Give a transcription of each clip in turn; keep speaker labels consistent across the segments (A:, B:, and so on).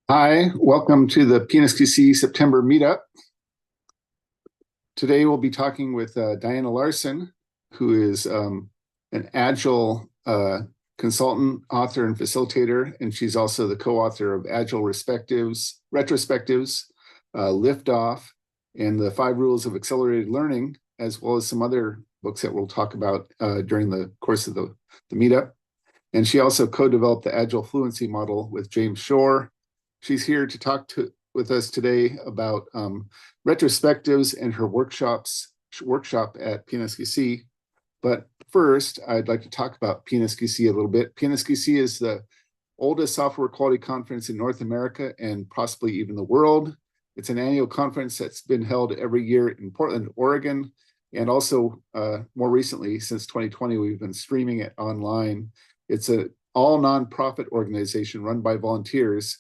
A: Hi, welcome to the PNSQC September Meetup. Today we'll be talking with Diana Larsen, who is an Agile consultant, author, and facilitator, and she's also the co-author of Agile Retrospectives, Liftoff, and the 5 Rules of Accelerated Learning, as well as some other books that we'll talk about during the course of the meetup. And she also co-developed the Agile Fluency Model with James Shore. She's here to talk with us today about retrospectives and her workshop at PNSQC. But first, I'd like to talk about PNSQC a little bit. PNSQC is the oldest software quality conference in North America and possibly even the world. It's an annual conference that's been held every year in Portland, Oregon. And also, more recently, since 2020, we've been streaming it online. It's an all nonprofit organization run by volunteers.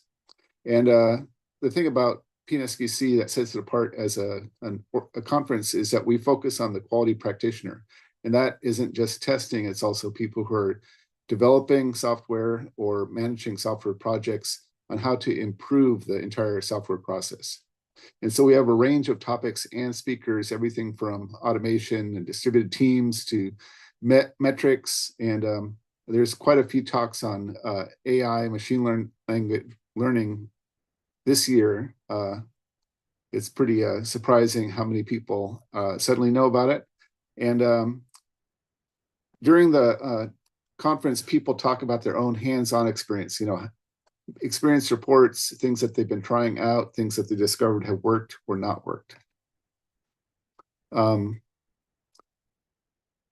A: And the thing about PNSQC that sets it apart as a conference is that we focus on the quality practitioner. And that isn't just testing, it's also people who are developing software or managing software projects on how to improve the entire software process. And so we have a range of topics and speakers, everything from automation and distributed teams to metrics. And there's quite a few talks on AI, machine learning this year. It's pretty surprising how many people suddenly know about it. And during the conference, people talk about their own hands-on experience, experience reports, things that they've been trying out, things that they discovered have worked or not worked. The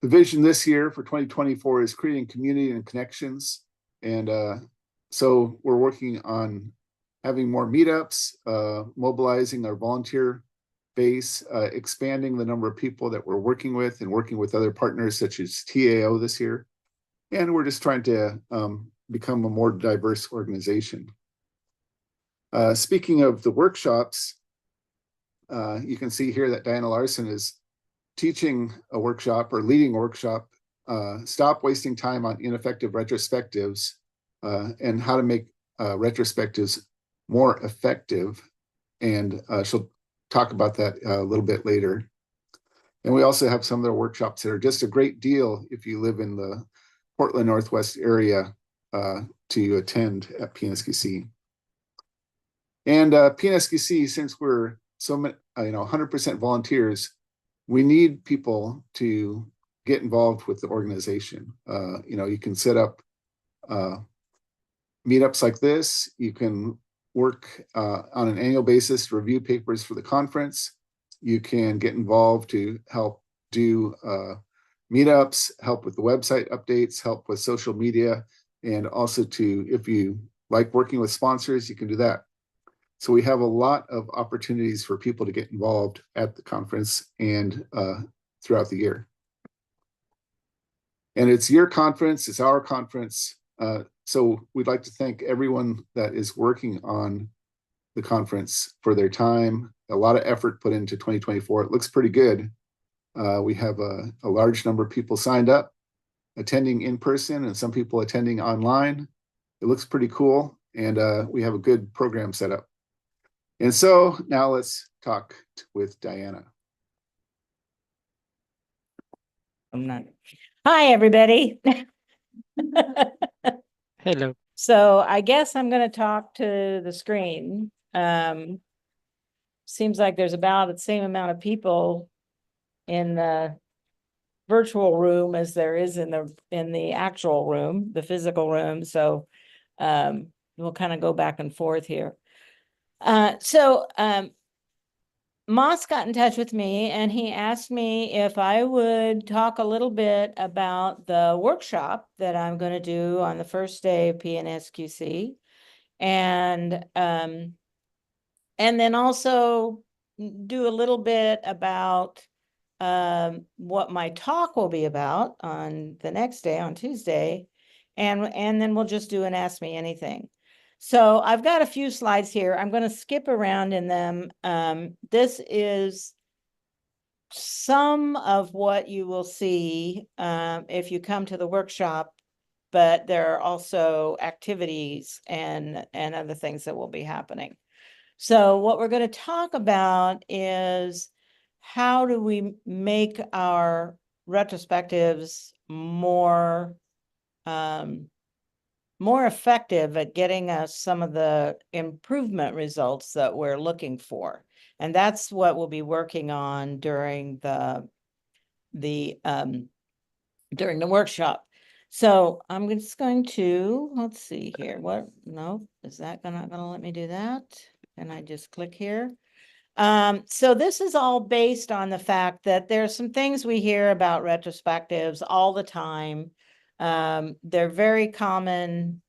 A: vision this year for 2024 is creating community and connections. And so we're working on having more meetups, mobilizing our volunteer base, expanding the number of people that we're working with and working with other partners such as TAO this year. And we're just trying to become a more diverse organization. Speaking of the workshops, you can see here that Diana Larsen is teaching a workshop or leading a workshop, Stop Wasting Time on Ineffective Retrospectives, and how to make retrospectives more effective. And she'll talk about that a little bit later. And we also have some of their workshops that are just a great deal if you live in the Portland Northwest area to attend at PNSQC. And PNSQC, since we're so many, 100% volunteers, we need people to get involved with the organization. You can set up meetups like this. You can work on an annual basis to review papers for the conference. You can get involved to help do meetups, help with the website updates, help with social media, and also if you like working with sponsors, you can do that. So we have a lot of opportunities for people to get involved at the conference and throughout the year. And it's your conference, it's our conference. So we'd like to thank everyone that is working on the conference for their time. A lot of effort put into 2024. It looks pretty good. We have a large number of people signed up, attending in person, and some people attending online. It looks pretty cool, and we have a good program set up. And so now let's talk with Diana.
B: Hi, everybody.
C: Hello.
B: So I guess I'm going to talk to the screen. Seems like there's about the same amount of people in the virtual room as there is in the actual room, the physical room. So we'll kind of go back and forth here. Moss got in touch with me and he asked me if I would talk a little bit about the workshop that I'm going to do on the first day of PNSQC, and then also do a little bit about what my talk will be about on the next day, on Tuesday, and then we'll just do an Ask Me Anything. So I've got a few slides here. I'm going to skip around in them. This is some of what you will see if you come to the workshop, but there are also activities and other things that will be happening. So what we're going to talk about is how do we make our retrospectives more effective at getting us some of the improvement results that we're looking for. And that's what we'll be working on during the workshop. So I'm just going to, let's see here. What? No, is that not going to let me do that? Can I just click here? So this is all based on the fact that there's some things we hear about retrospectives all the time. They're very common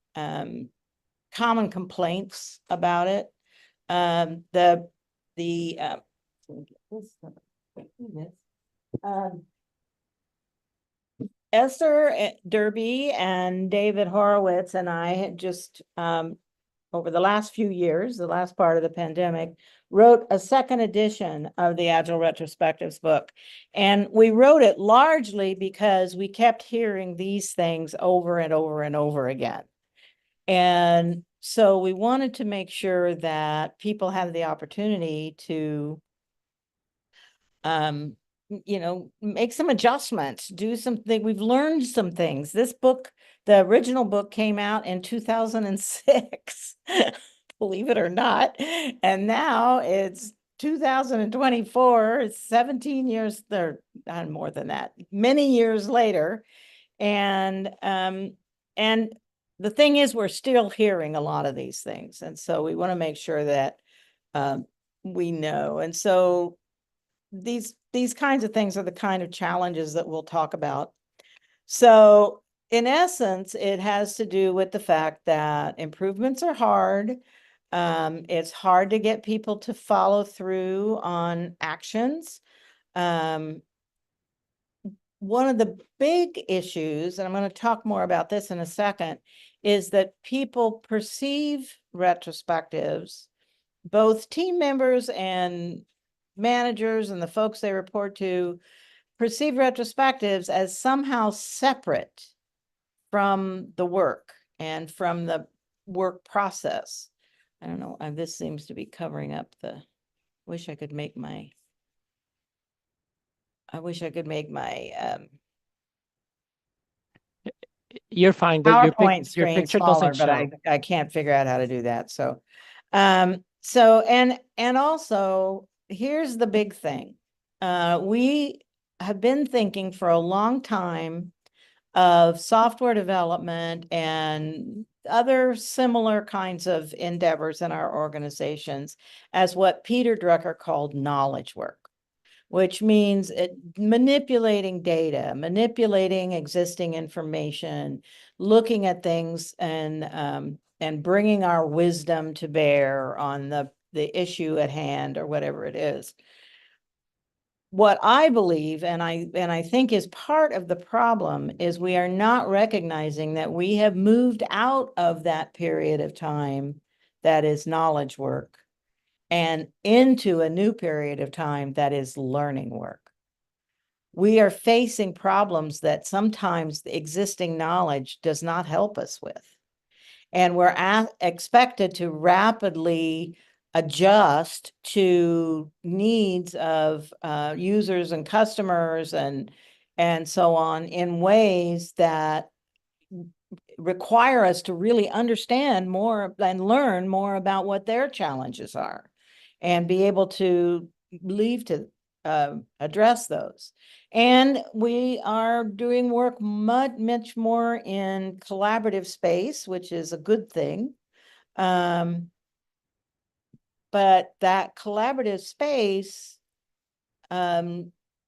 B: complaints about it. Esther Derby and David Horowitz and I had just over the last few years, the last part of the pandemic, wrote a second edition of the Agile Retrospectives book. And we wrote it largely because we kept hearing these things over and over and over again. And so we wanted to make sure that people have the opportunity to, make some adjustments, do something. We've learned some things. This book, the original book, came out in 2006, believe it or not. And now it's 2024, it's 17 years, there, more than that, many years later. And the thing is, we're still hearing a lot of these things. And so we want to make sure that we know. And so these kinds of things are the kind of challenges that we'll talk about. So in essence, it has to do with the fact that improvements are hard. It's hard to get people to follow through on actions. One of the big issues, and I'm going to talk more about this in a second, is that people perceive retrospectives, both team members and managers and the folks they report to, perceive retrospectives as somehow separate from the work and from the work process. I don't know, this seems to be covering up the, wish I could make my
C: You're fine.
B: PowerPoint
C: Your
B: screen
C: picture
B: smaller,
C: doesn't
B: but
C: show.
B: I can't figure out how to do that. So, and also here's the big thing. We have been thinking for a long time of software development and other similar kinds of endeavors in our organizations as what Peter Drucker called knowledge work, which means manipulating data, manipulating existing information, looking at things and bringing our wisdom to bear on the issue at hand or whatever it is. What I believe, and I think is part of the problem, is we are not recognizing that we have moved out of that period of time that is knowledge work and into a new period of time that is learning work. We are facing problems that sometimes the existing knowledge does not help us with. And we're expected to rapidly adjust to needs of users and customers and so on in ways that require us to really understand more and learn more about what their challenges are and be able to address those. And we are doing work much more in collaborative space, which is a good thing. But that collaborative space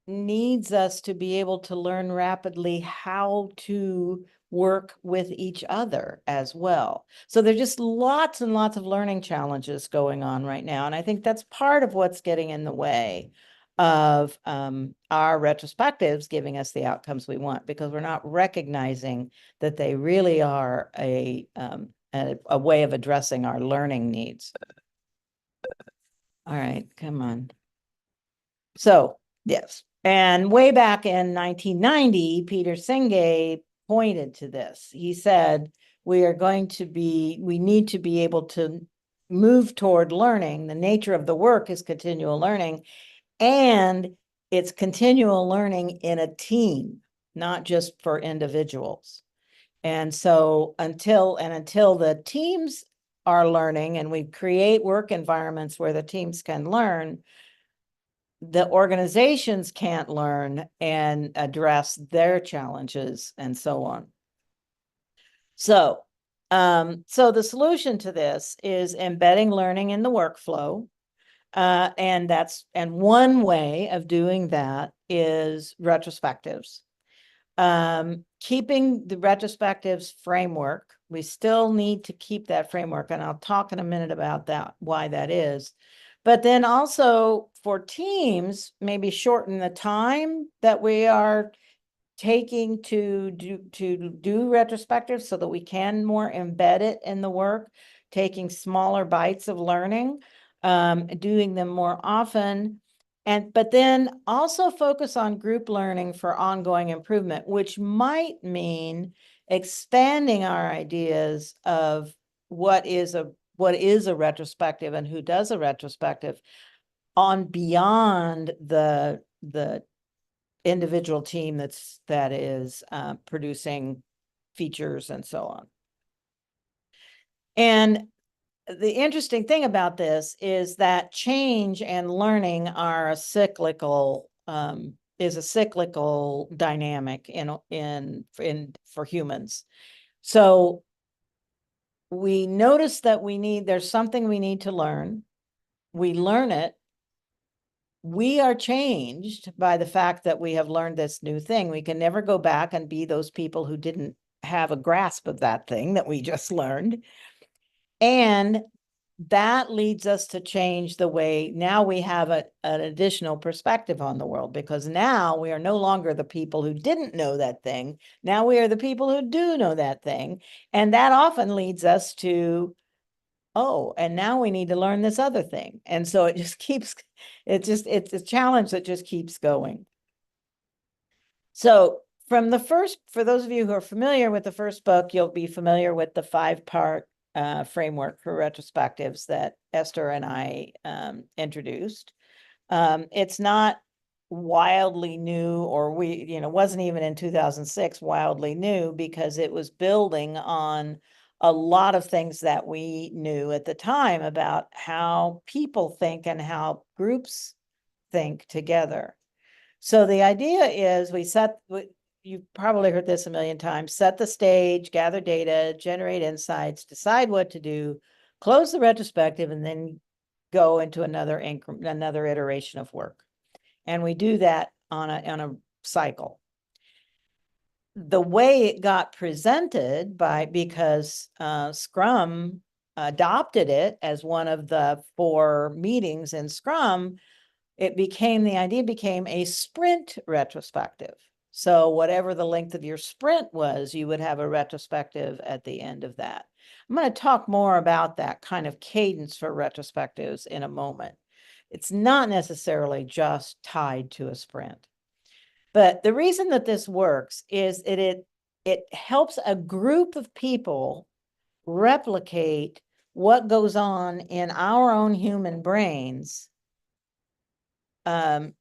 B: needs us to be able to learn rapidly how to work with each other as well. So there's just lots and lots of learning challenges going on right now. And I think that's part of what's getting in the way of our retrospectives giving us the outcomes we want, because we're not recognizing that they really are a way of addressing our learning needs. All right, come on. So, yes. And way back in 1990, Peter Senge pointed to this. He said, we need to be able to move toward learning. The nature of the work is continual learning, and it's continual learning in a team, not just for individuals. And so until the teams are learning and we create work environments where the teams can learn, the organizations can't learn and address their challenges and so on. So, so the solution to this is embedding learning in the workflow. And one way of doing that is retrospectives. Keeping the retrospectives framework, we still need to keep that framework, and I'll talk in a minute about that, why that is. But then also for teams, maybe shorten the time that we are taking to do retrospectives so that we can more embed it in the work, taking smaller bites of learning, doing them more often. But then also focus on group learning for ongoing improvement, which might mean expanding our ideas of what is a retrospective and who does a retrospective on beyond the individual team that is producing features and so on. And the interesting thing about this is that change and learning are a cyclical dynamic for humans. So we notice that there's something we need to learn. We learn it. We are changed by the fact that we have learned this new thing. We can never go back and be those people who didn't have a grasp of that thing that we just learned. And that leads us to change the way now we have an additional perspective on the world, because now we are no longer the people who didn't know that thing. Now we are the people who do know that thing. And that often leads us to, oh, and now we need to learn this other thing. And so it just keeps, it's a challenge that just keeps going. So for those of you who are familiar with the first book, you'll be familiar with the 5-part framework for retrospectives that Esther and I introduced. It's not wildly new, or wasn't even in 2006 wildly new, because it was building on a lot of things that we knew at the time about how people think and how groups think together. So the idea is you've probably heard this a million times: set the stage, gather data, generate insights, decide what to do, close the retrospective, and then go into another iteration of work. And we do that on a cycle. The way it got presented because Scrum adopted it as one of the 4 meetings in Scrum, the idea became a sprint retrospective. So whatever the length of your sprint was, you would have a retrospective at the end of that. I'm going to talk more about that kind of cadence for retrospectives in a moment. It's not necessarily just tied to a sprint. But the reason that this works is it helps a group of people replicate what goes on in our own human brains when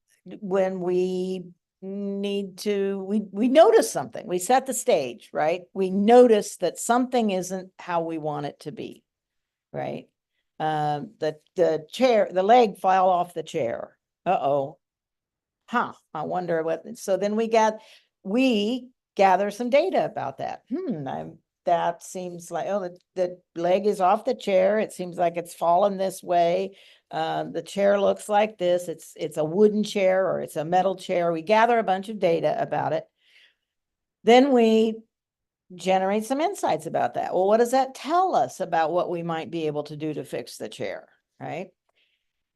B: we notice something. We set the stage, right? We notice that something isn't how we want it to be, right? The leg fell off the chair. Uh-oh. I wonder what. So then we gather some data about that. That seems like, the leg is off the chair. It seems like it's fallen this way. The chair looks like this. It's a wooden chair or it's a metal chair. We gather a bunch of data about it. Then we generate some insights about that. Well, what does that tell us about what we might be able to do to fix the chair, right?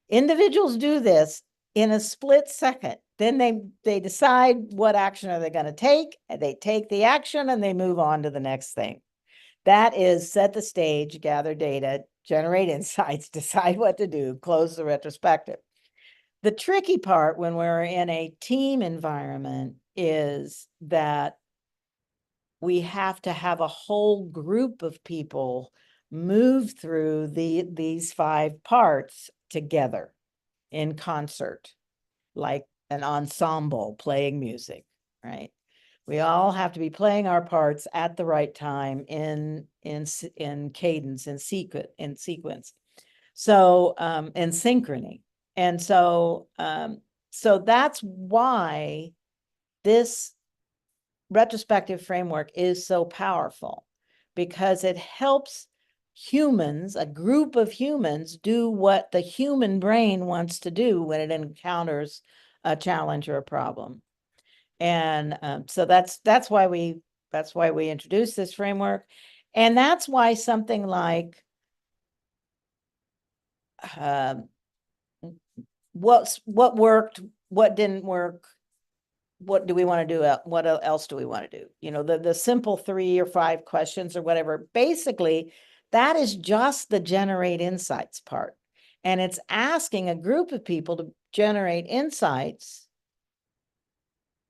B: Individuals do this in a split second. Then they decide what action are they going to take. They take the action and they move on to the next thing. That is set the stage, gather data, generate insights, decide what to do, close the retrospective. The tricky part when we're in a team environment is that we have to have a whole group of people move through these 5 parts together in concert, like an ensemble playing music, right? We all have to be playing our parts at the right time in cadence, in sequence. So, in synchrony. And so, so that's why this retrospective framework is so powerful, because it helps humans, a group of humans, do what the human brain wants to do when it encounters a challenge or a problem. And so that's why we introduced this framework. And that's why something like what worked, what didn't work, what do we want to do? What else do we want to do? You know, the simple 3 or 5 questions or whatever, basically, that is just the generate insights part. And it's asking a group of people to generate insights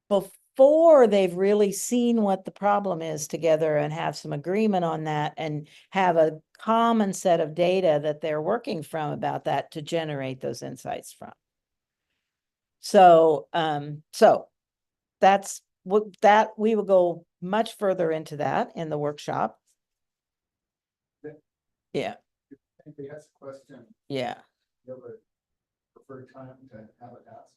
B: before they've really seen what the problem is together and have some agreement on that and have a common set of data that they're working from about that to generate those insights from. So, so that's what we will go much further into that in the workshop. Yeah.
A: If anybody has a question,
B: Yeah.
A: you have a preferred time to have it asked.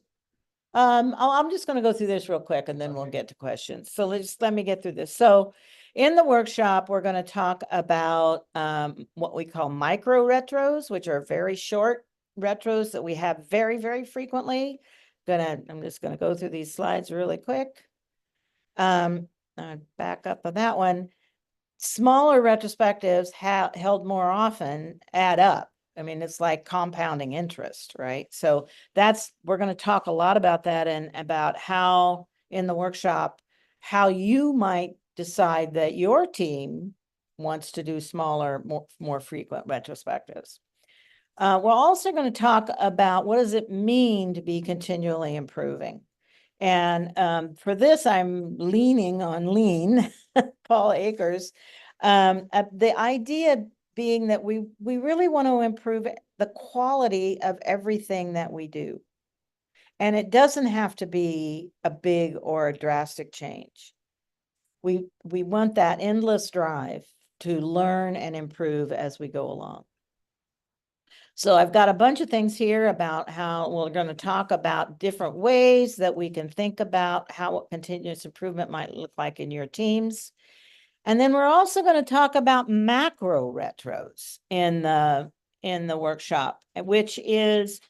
B: I'm just going to go through this real quick and then we'll get to questions. So let me get through this. So in the workshop, we're going to talk about what we call micro retros, which are very short retros that we have very, very frequently. I'm just going to go through these slides really quick. Back up on that one. Smaller retrospectives held more often add up. I mean, it's like compounding interest, right? So we're going to talk a lot about that and about how in the workshop, how you might decide that your team wants to do smaller, more frequent retrospectives. We're also going to talk about what does it mean to be continually improving. And for this, I'm leaning on Lean, Paul Akers. The idea being that we really want to improve the quality of everything that we do. And it doesn't have to be a big or a drastic change. We want that endless drive to learn and improve as we go along. So I've got a bunch of things here about how we're going to talk about different ways that we can think about how continuous improvement might look like in your teams. And then we're also going to talk about macro retros in the workshop, which is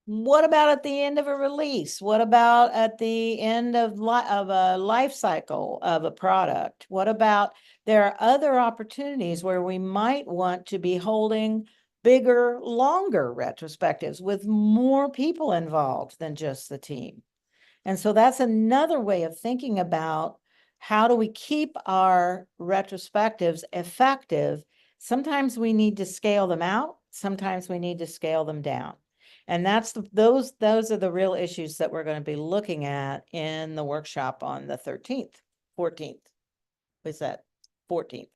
B: what about at the end of a release? What about at the end of a life cycle of a product? What about there are other opportunities where we might want to be holding bigger, longer retrospectives with more people involved than just the team. And so that's another way of thinking about how do we keep our retrospectives effective. Sometimes we need to scale them out. Sometimes we need to scale them down. And that's those are the real issues that we're going to be looking at in the workshop on the 13th, 14th. What's that? 14th.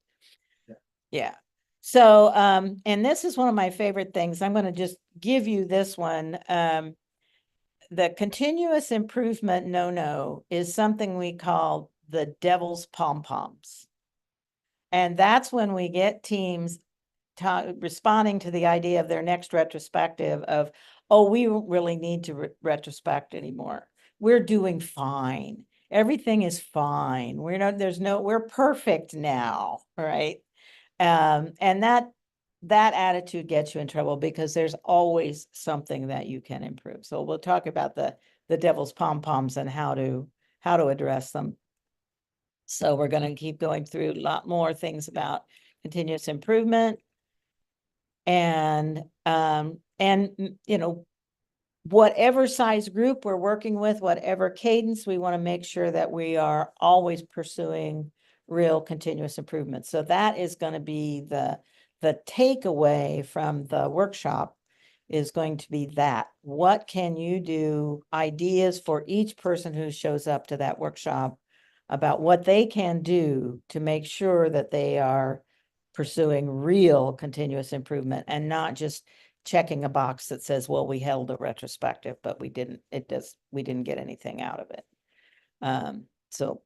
B: Yeah. So, and this is one of my favorite things. I'm going to just give you this one. The continuous improvement no is something we call the devil's pom-poms. And that's when we get teams responding to the idea of their next retrospective of, oh, we don't really need to retrospect anymore. We're doing fine. Everything is fine. We're perfect now, right? And that attitude gets you in trouble because there's always something that you can improve. So we'll talk about the devil's pom-poms and how to address them. So we're going to keep going through a lot more things about continuous improvement and you know, whatever size group we're working with, whatever cadence, we want to make sure that we are always pursuing real continuous improvement. So that is going to be the takeaway from the workshop is going to be that. What can you do? Ideas for each person who shows up to that workshop about what they can do to make sure that they are pursuing real continuous improvement and not just checking a box that says, well, we held a retrospective, but we didn't get anything out of it. So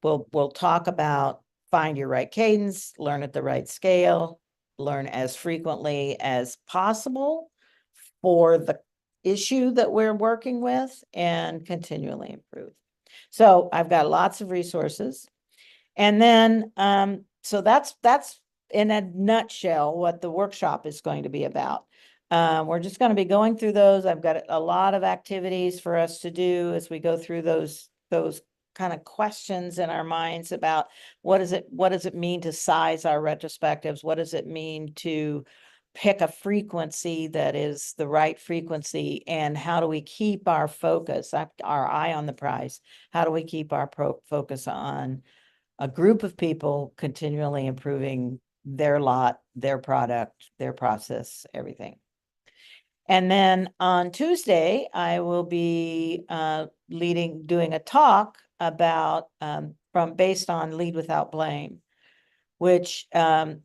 B: we'll talk about find your right cadence, learn at the right scale, learn as frequently as possible for the issue that we're working with, and continually improve. So I've got lots of resources. And then, so that's in a nutshell what the workshop is going to be about. We're just going to be going through those. I've got a lot of activities for us to do as we go through those kind of questions in our minds about what does it mean to size our retrospectives? What does it mean to pick a frequency that is the right frequency? And how do we keep our focus, our eye on the prize? How do we keep our focus on a group of people continually improving their lot, their product, their process, everything? And then on Tuesday, I will be doing a talk about based on Lead Without Blame, which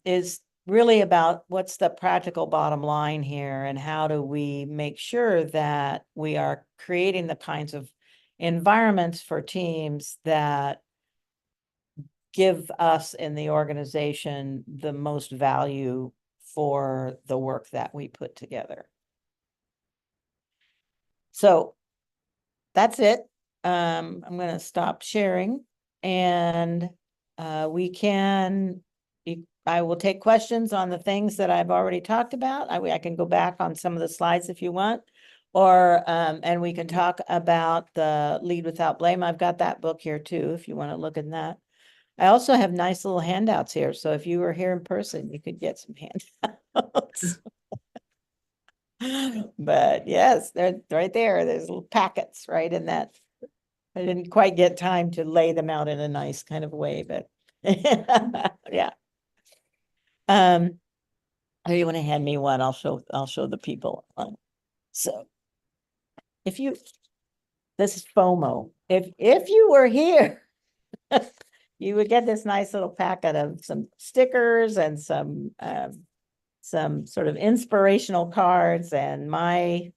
B: is really about what's the practical bottom line here, and how do we make sure that we are creating the kinds of environments for teams that give us in the organization the most value for the work that we put together. So that's it. I'm going to stop sharing, and I will take questions on the things that I've already talked about. I can go back on some of the slides if you want, or and we can talk about the Lead Without Blame. I've got that book here too, if you want to look at that. I also have nice little handouts here, so if you were here in person, you could get some handouts. But yes, they're right there. There's little packets right in that. I didn't quite get time to lay them out in a nice kind of way, but yeah. Oh, you want to hand me one? I'll show the people. So this is FOMO. If you were here, you would get this nice little packet of some stickers and some sort of inspirational cards and my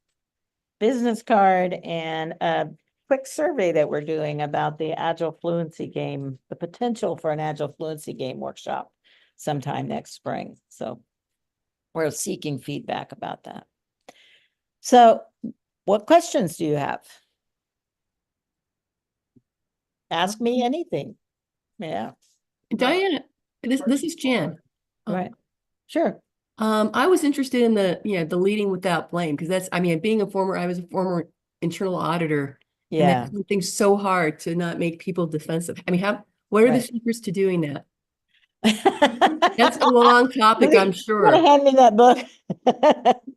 B: business card and a quick survey that we're doing about the Agile Fluency game, the potential for an Agile Fluency game workshop sometime next spring. So we're seeking feedback about that. So what questions do you have? Ask me anything. Yeah.
C: Diana, this is Jan.
B: Right. Sure.
C: I was interested in the leading without blame, because I was a former internal auditor.
B: Yeah.
C: And that's something so hard to not make people defensive. I mean, what are the secrets to doing that? That's a long topic, I'm sure.
B: Hand me that book.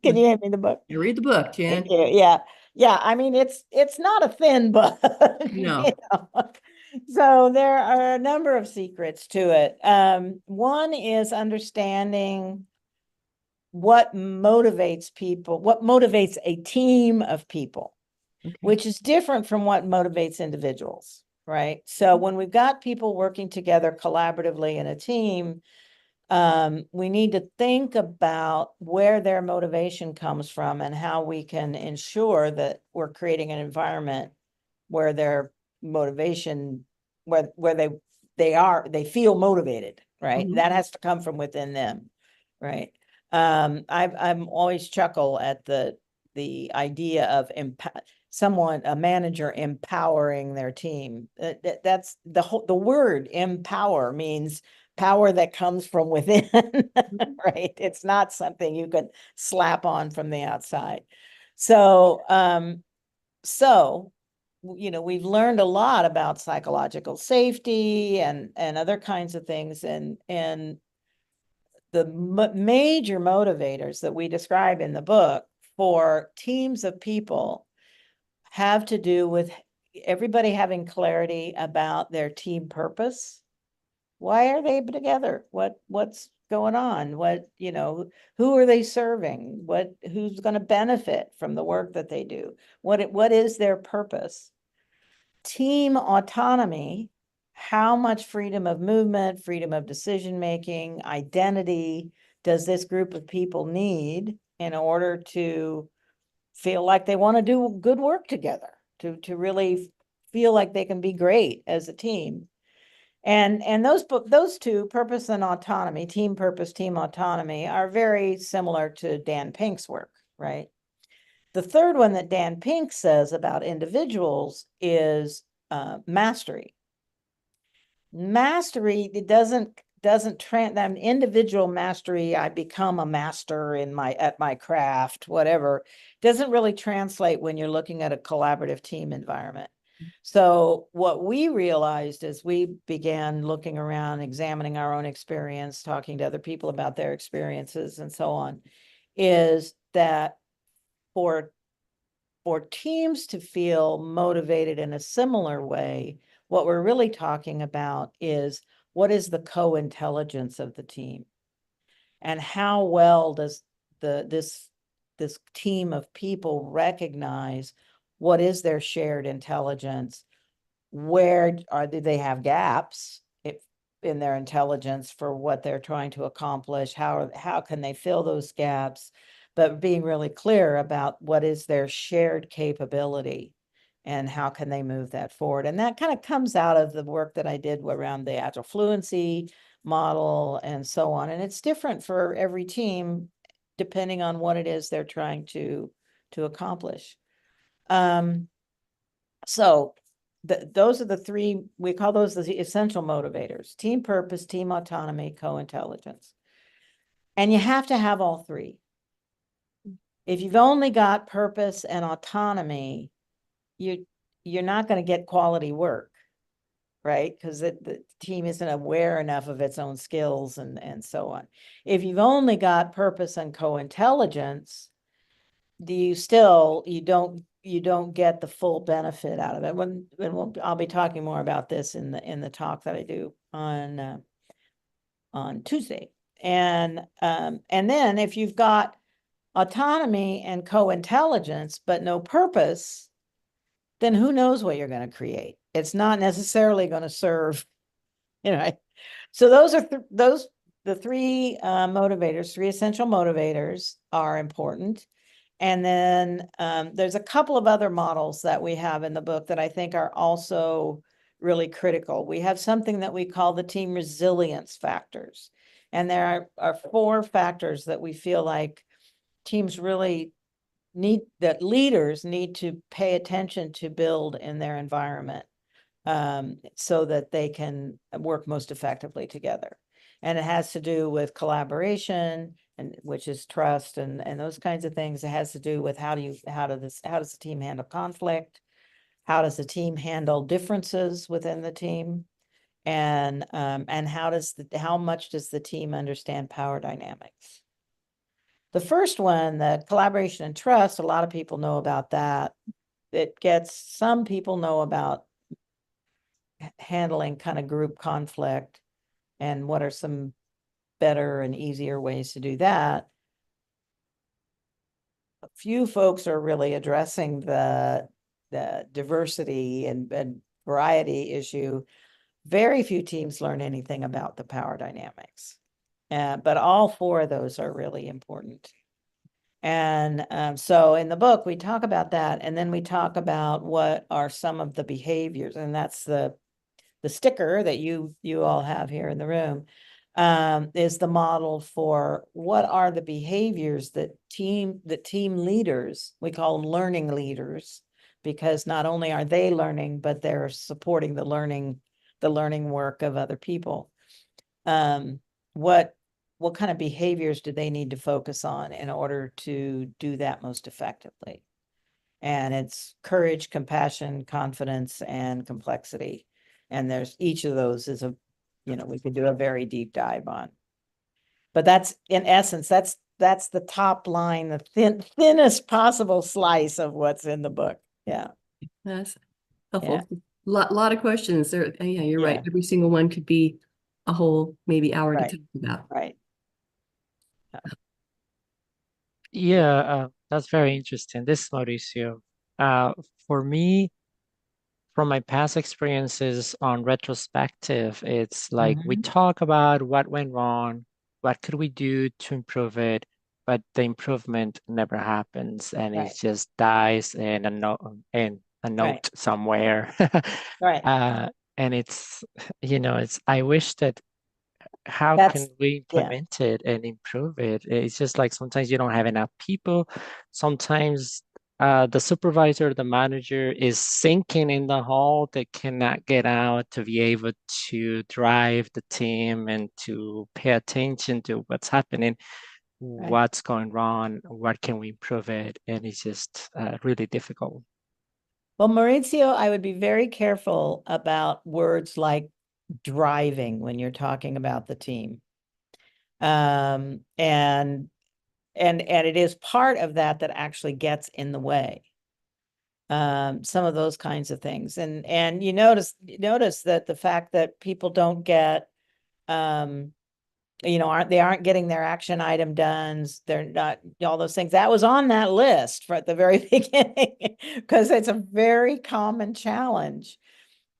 B: Can you hand me the book?
C: You read the book, Jan.
B: Yeah. Yeah. I mean, it's not a thin book.
C: No.
B: So there are a number of secrets to it. One is understanding what motivates people, what motivates a team of people, which is different from what motivates individuals, right? So when we've got people working together collaboratively in a team, we need to think about where their motivation comes from and how we can ensure that we're creating an environment where their motivation, where they feel motivated, right? That has to come from within them, right? I'm always chuckle at the idea of a manager empowering their team. That's the word empower means power that comes from within, right? It's not something you could slap on from the outside. So, we've learned a lot about psychological safety and other kinds of things, and the major motivators that we describe in the book for teams of people have to do with everybody having clarity about their team purpose. Why are they together? What's going on? Who are they serving? Who's going to benefit from the work that they do? What is their purpose? Team autonomy how much freedom of movement, freedom of decision-making, identity does this group of people need in order to feel like they want to do good work together, to really feel like they can be great as a team. And those two, purpose and autonomy, team purpose, team autonomy, are very similar to Dan Pink's work, right? The third one that Dan Pink says about individuals is mastery. Mastery, it doesn't that individual mastery, I become a master at my craft, whatever, doesn't really translate when you're looking at a collaborative team environment. So what we realized as we began looking around, examining our own experience, talking to other people about their experiences and so on, is that for teams to feel motivated in a similar way, what we're really talking about is what is the co-intelligence of the team, and how well does this team of people recognize what is their shared intelligence, where do they have gaps in their intelligence for what they're trying to accomplish, how can they fill those gaps, but being really clear about what is their shared capability and how can they move that forward. And that kind of comes out of the work that I did around the Agile Fluency Model and so on. And it's different for every team depending on what it is they're trying to accomplish. So those are the three, we call those the essential motivators: team purpose, team autonomy, co-intelligence. And you have to have all three. If you've only got purpose and autonomy, you're not going to get quality work, right? Because the team isn't aware enough of its own skills and so on. If you've only got purpose and co-intelligence, you don't get the full benefit out of it. I'll be talking more about this in the talk that I do on Tuesday. And then if you've got autonomy and co-intelligence but no purpose, then who knows what you're going to create? It's not necessarily going to serve, you know. So those are the three motivators, three essential motivators are important. And then there's a couple of other models that we have in the book that I think are also really critical. We have something that we call the team resilience factors. And there are 4 factors that we feel like teams really need, that leaders need to pay attention to build in their environment so that they can work most effectively together. And it has to do with collaboration, and which is trust and those kinds of things. It has to do with how does the team handle conflict? How does the team handle differences within the team? And how much does the team understand power dynamics? The first one, the collaboration and trust, a lot of people know about that. Some people know about handling kind of group conflict and what are some better and easier ways to do that. A few folks are really addressing the diversity and variety issue. Very few teams learn anything about the power dynamics, but all 4 of those are really important. And so in the book, we talk about that, and then we talk about what are some of the behaviors, and that's the sticker that you all have here in the room, is the model for what are the behaviors that team leaders, we call them learning leaders, because not only are they learning, but they're supporting the learning work of other people. What kind of behaviors do they need to focus on in order to do that most effectively? And it's courage, compassion, confidence, and complexity. And there's each of those is we could do a very deep dive on. But that's, in essence, that's the top line, the thinnest possible slice of what's in the book. Yeah.
C: That's helpful. Yeah. Lot of questions there. Yeah, you're right.
B: Yeah.
C: Every single one could be a whole maybe hour to talk about.
B: Right.
D: Yeah, that's very interesting. This Mauricio. For me, from my past experiences on retrospective, it's like we
B: Mhm.
D: talk about what went wrong, what could we do to improve it, but the improvement never happens, and
B: Right.
D: it just dies in a note somewhere.
B: Right.
D: And it's, it's, I wish that how
B: That's,
D: can we
B: yeah,
D: implement it and improve it? It's just like sometimes you don't have enough people. Sometimes the supervisor, the manager is sinking in the hole. They cannot get out to be able to drive the team and to pay attention to what's happening,
B: right.
D: what's going wrong, what can we improve it? And it's just really difficult.
B: Well, Maurizio, I would be very careful about words like driving when you're talking about the team. And it is part of that actually gets in the way. Some of those kinds of things. And you notice that the fact that people don't get, aren't getting their action item done. They're not, all those things. That was on that list for at the very beginning, because it's a very common challenge.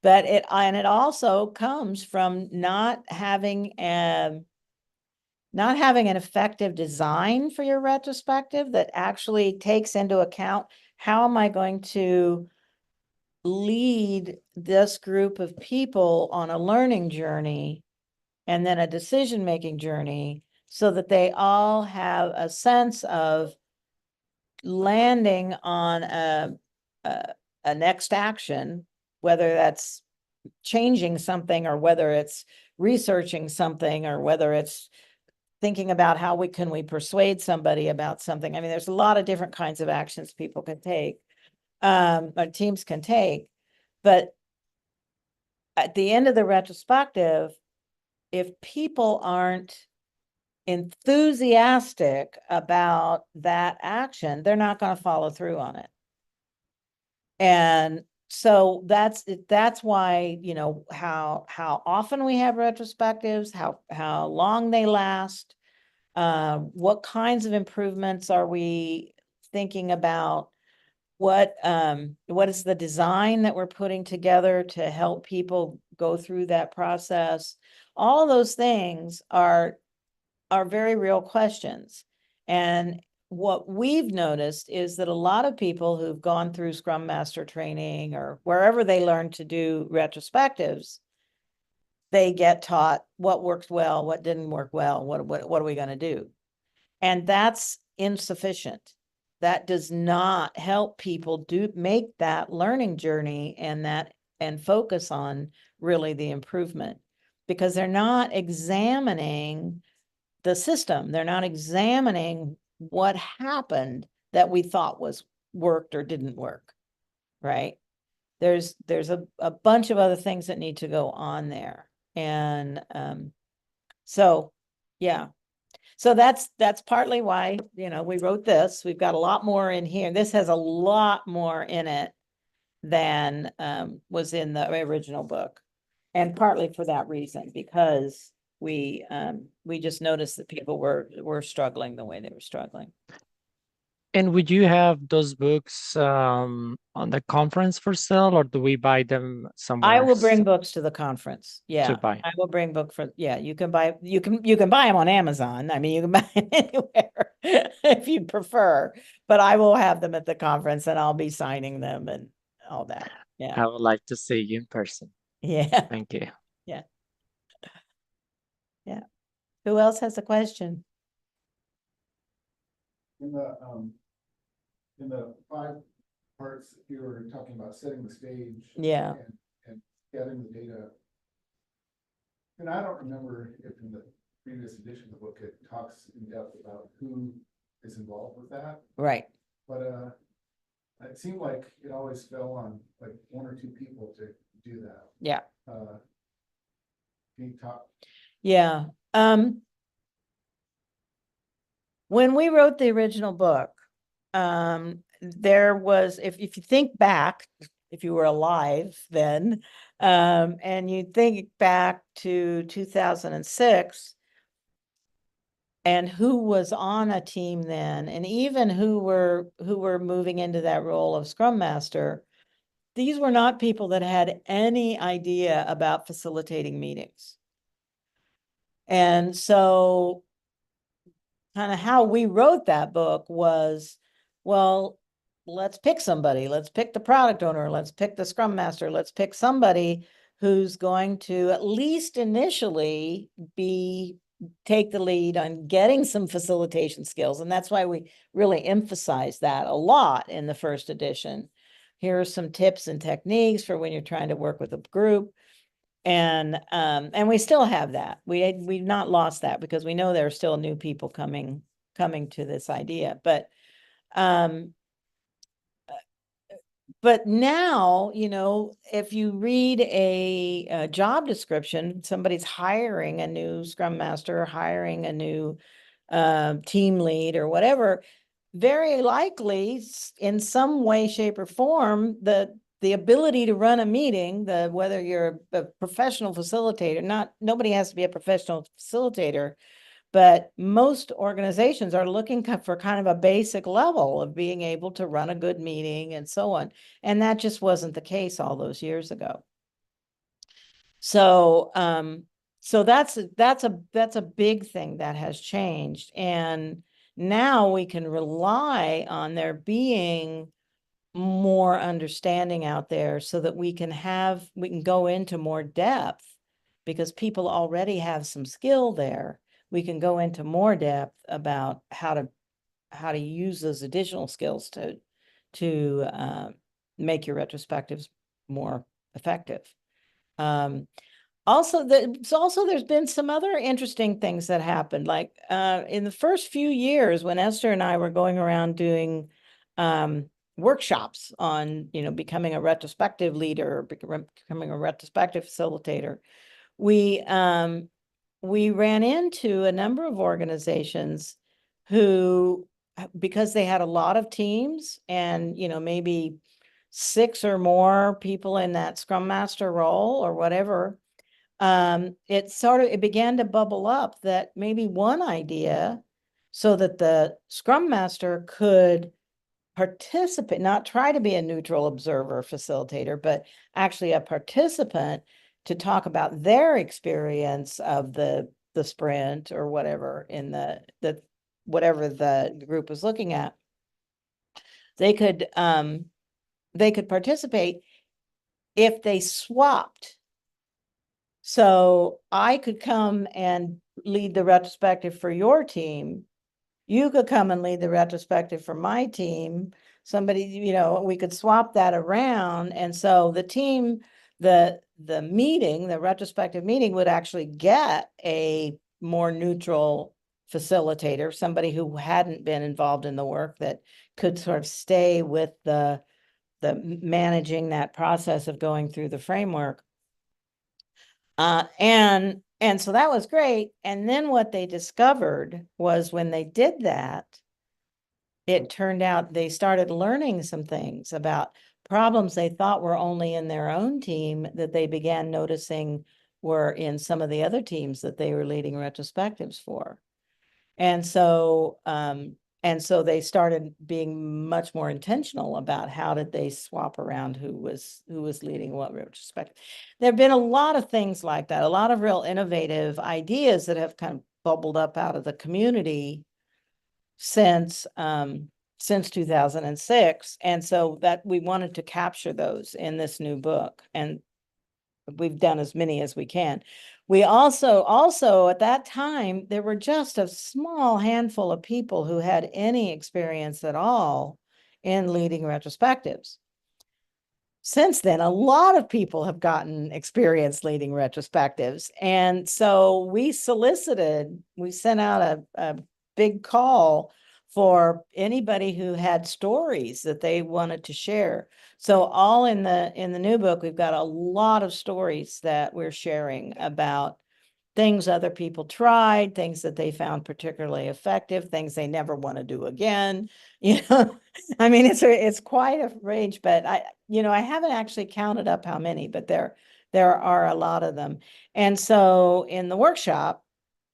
B: But it also comes from not having an effective design for your retrospective that actually takes into account, how am I going to lead this group of people on a learning journey and then a decision-making journey, so that they all have a sense of landing on a next action, whether that's changing something, or whether it's researching something, or whether it's thinking about how can we persuade somebody about something. I mean, there's a lot of different kinds of actions people can take, or teams can take. But at the end of the retrospective, if people aren't enthusiastic about that action, they're not going to follow through on it. And so that's why, how often we have retrospectives, how long they last, what kinds of improvements are we thinking about, what is the design that we're putting together to help people go through that process. All of those things are very real questions. And what we've noticed is that a lot of people who've gone through Scrum Master training, or wherever they learn to do retrospectives, they get taught what worked well, what didn't work well, what are we going to do? And that's insufficient. That does not help people make that learning journey and focus on really the improvement, because they're not examining the system. They're not examining what happened that we thought worked or didn't work, right? There's a bunch of other things that need to go on there. And so, yeah. So that's partly why, we wrote this. We've got a lot more in here. This has a lot more in it than was in the original book. And partly for that reason, because we just noticed that people were struggling the way they were struggling.
D: And would you have those books on the conference for sale, or do we buy them somewhere?
B: I will bring books to the conference. Yeah,
D: to buy.
B: I will bring you can buy them on Amazon. I mean, you can buy it anywhere if you prefer, but I will have them at the conference, and I'll be signing them and all that. Yeah.
D: I would like to see you in person.
B: Yeah.
D: Thank you.
B: Yeah. Yeah. Who else has a question?
A: In the 5 parts, you were talking about setting the stage.
B: Yeah.
A: And gathering the data. And I don't remember if in the previous edition of the book, it talks in depth about who is involved with that.
B: Right.
A: But it seemed like it always fell on like 1 or 2 people to do that.
B: Yeah.
A: Can you talk?
B: Yeah. When we wrote the original book, there was, if you think back, if you were alive then, and you think back to 2006, and who was on a team then, and even who were moving into that role of Scrum Master, these were not people that had any idea about facilitating meetings. And so kind of how we wrote that book was, well, let's pick somebody. Let's pick the product owner. Let's pick the scrum master. Let's pick somebody who's going to at least initially take the lead on getting some facilitation skills. And that's why we really emphasize that a lot in the first edition. Here are some tips and techniques for when you're trying to work with a group. And we still have that. We've not lost that because we know there are still new people coming to this idea. But now, you know, if you read a job description, somebody's hiring a new Scrum Master, hiring a new team lead or whatever, very likely in some way, shape, or form, the ability to run a meeting, whether you're a professional facilitator, nobody has to be a professional facilitator, but most organizations are looking for kind of a basic level of being able to run a good meeting and so on. And that just wasn't the case all those years ago. So, so that's a big thing that has changed. And now we can rely on there being more understanding out there so that we can go into more depth because people already have some skill there. We can go into more depth about how to use those additional skills to make your retrospectives more effective. Also, there's been some other interesting things that happened. Like in the first few years when Esther and I were going around doing workshops on, you know, becoming a retrospective leader, or becoming a retrospective facilitator, we ran into a number of organizations who, because they had a lot of teams and, you know, maybe 6 or more people in that Scrum Master role or whatever, it began to bubble up that maybe one idea so that the Scrum Master could participate, not try to be a neutral observer facilitator, but actually a participant to talk about their experience of the sprint or whatever in whatever the group was looking at. They could participate if they swapped. So I could come and lead the retrospective for your team. You could come and lead the retrospective for my team. Somebody, you know, we could swap that around. And so the team, the meeting, the retrospective meeting would actually get a more neutral facilitator, somebody who hadn't been involved in the work that could sort of stay with the managing that process of going through the framework. And so that was great. And then what they discovered was when they did that, it turned out they started learning some things about problems they thought were only in their own team that they began noticing were in some of the other teams that they were leading retrospectives for. And so they started being much more intentional about how did they swap around who was leading what retrospective. There have been a lot of things like that, a lot of real innovative ideas that have kind of bubbled up out of the community since 2006. And so that we wanted to capture those in this new book. And we've done as many as we can. We also at that time, there were just a small handful of people who had any experience at all in leading retrospectives. Since then, a lot of people have gotten experience leading retrospectives. And so we sent out a big call for anybody who had stories that they wanted to share. So all in the new book, we've got a lot of stories that we're sharing about things other people tried, things that they found particularly effective, things they never want to do again. You know, I mean, it's quite a range, but I haven't actually counted up how many, but there are a lot of them. And so in the workshop,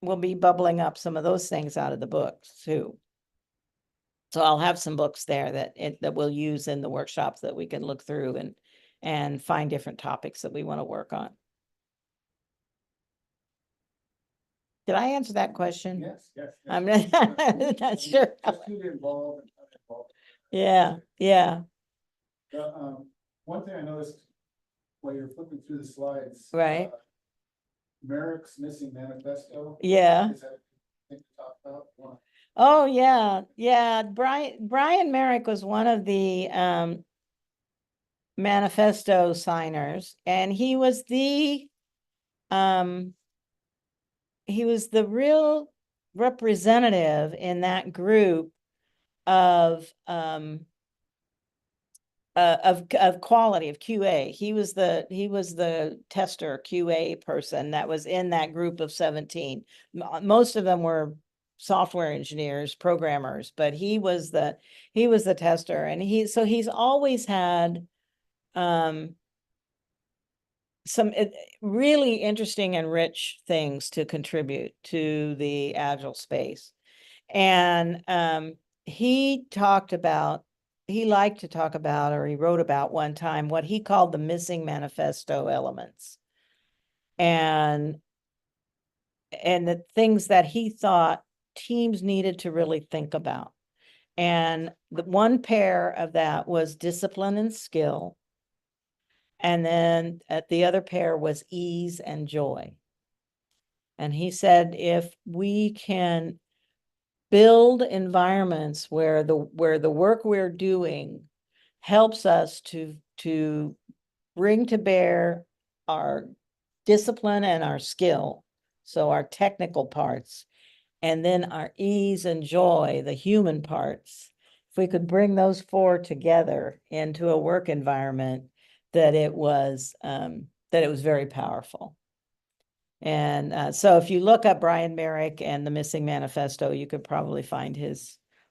B: we'll be bubbling up some of those things out of the books too. So I'll have some books there that we'll use in the workshops that we can look through and find different topics that we want to work on. Did I answer that question?
A: Yes, yes.
B: I'm not sure.
A: Just who to involve and how to involve.
B: Yeah, yeah,
A: One thing I noticed while you're flipping through the slides.
B: Right.
A: Merrick's missing manifesto.
B: yeah.
A: Is that thing to talk about? One.
B: Oh, yeah, yeah. Brian Merrick was one of the manifesto signers, and he was the real representative in that group of quality, of QA. He was the tester QA person that was in that group of 17. Most of them were software engineers, programmers, but he was the tester, and he's always had some really interesting and rich things to contribute to the Agile space. And he liked to talk about, or he wrote about one time, what he called the missing manifesto elements. And the things that he thought teams needed to really think about. And the one pair of that was discipline and skill. And then the other pair was ease and joy. And he said, if we can build environments where the work we're doing helps us to bring to bear our discipline and our skill, so our technical parts, and then our ease and joy, the human parts, if we could bring those four together into a work environment, that it was very powerful. And so if you look up Brian Merrick and the Missing Manifesto, you could probably find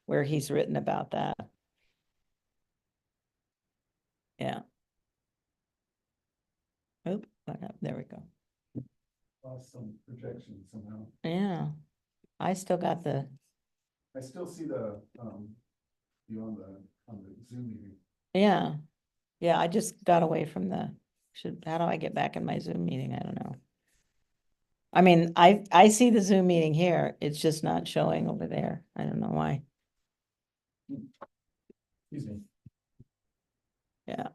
B: where he's written about that. Yeah. Oh, there we go.
A: Awesome projection somehow.
B: Yeah. I still got
A: I still see the you on the Zoom meeting.
B: yeah. Yeah, I just got away from how do I get back in my Zoom meeting? I don't know. I mean, I see the Zoom meeting here. It's just not showing over there. I don't know why.
A: Excuse me.
B: Yeah.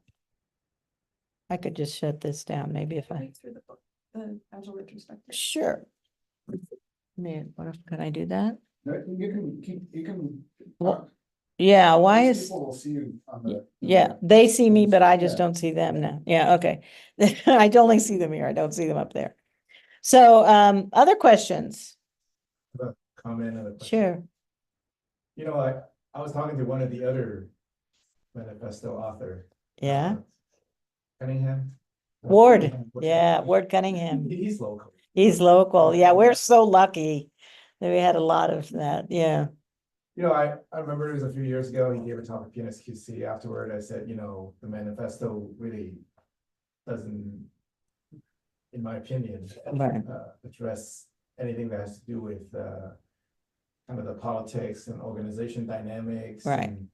B: I could just shut this down, maybe if I.
E: Through the book, the Agile Retrospective.
B: Sure. Man, can I do that?
A: You can.
B: Well, yeah, why
A: Most
B: is,
A: people will see you on the.
B: yeah, they see me, but I just
A: Yeah.
B: don't see them now. Yeah, okay. I only see them here. I don't see them up there. So, other questions?
F: Comment on the question.
B: Sure.
F: You know, I was talking to one of the other manifesto author.
B: Yeah.
F: Cunningham.
B: Ward.
F: Cunningham.
B: Yeah, Ward Cunningham.
F: He's local.
B: He's local. Yeah, we're so lucky that we had a lot of that. Yeah.
F: You know, I remember it was a few years ago, he gave a talk at PNSQC. Afterward, I said, you know, the manifesto really doesn't, in my opinion,
B: Right.
F: address anything that has to do with kind of the politics and organization dynamics.
B: Right.
F: And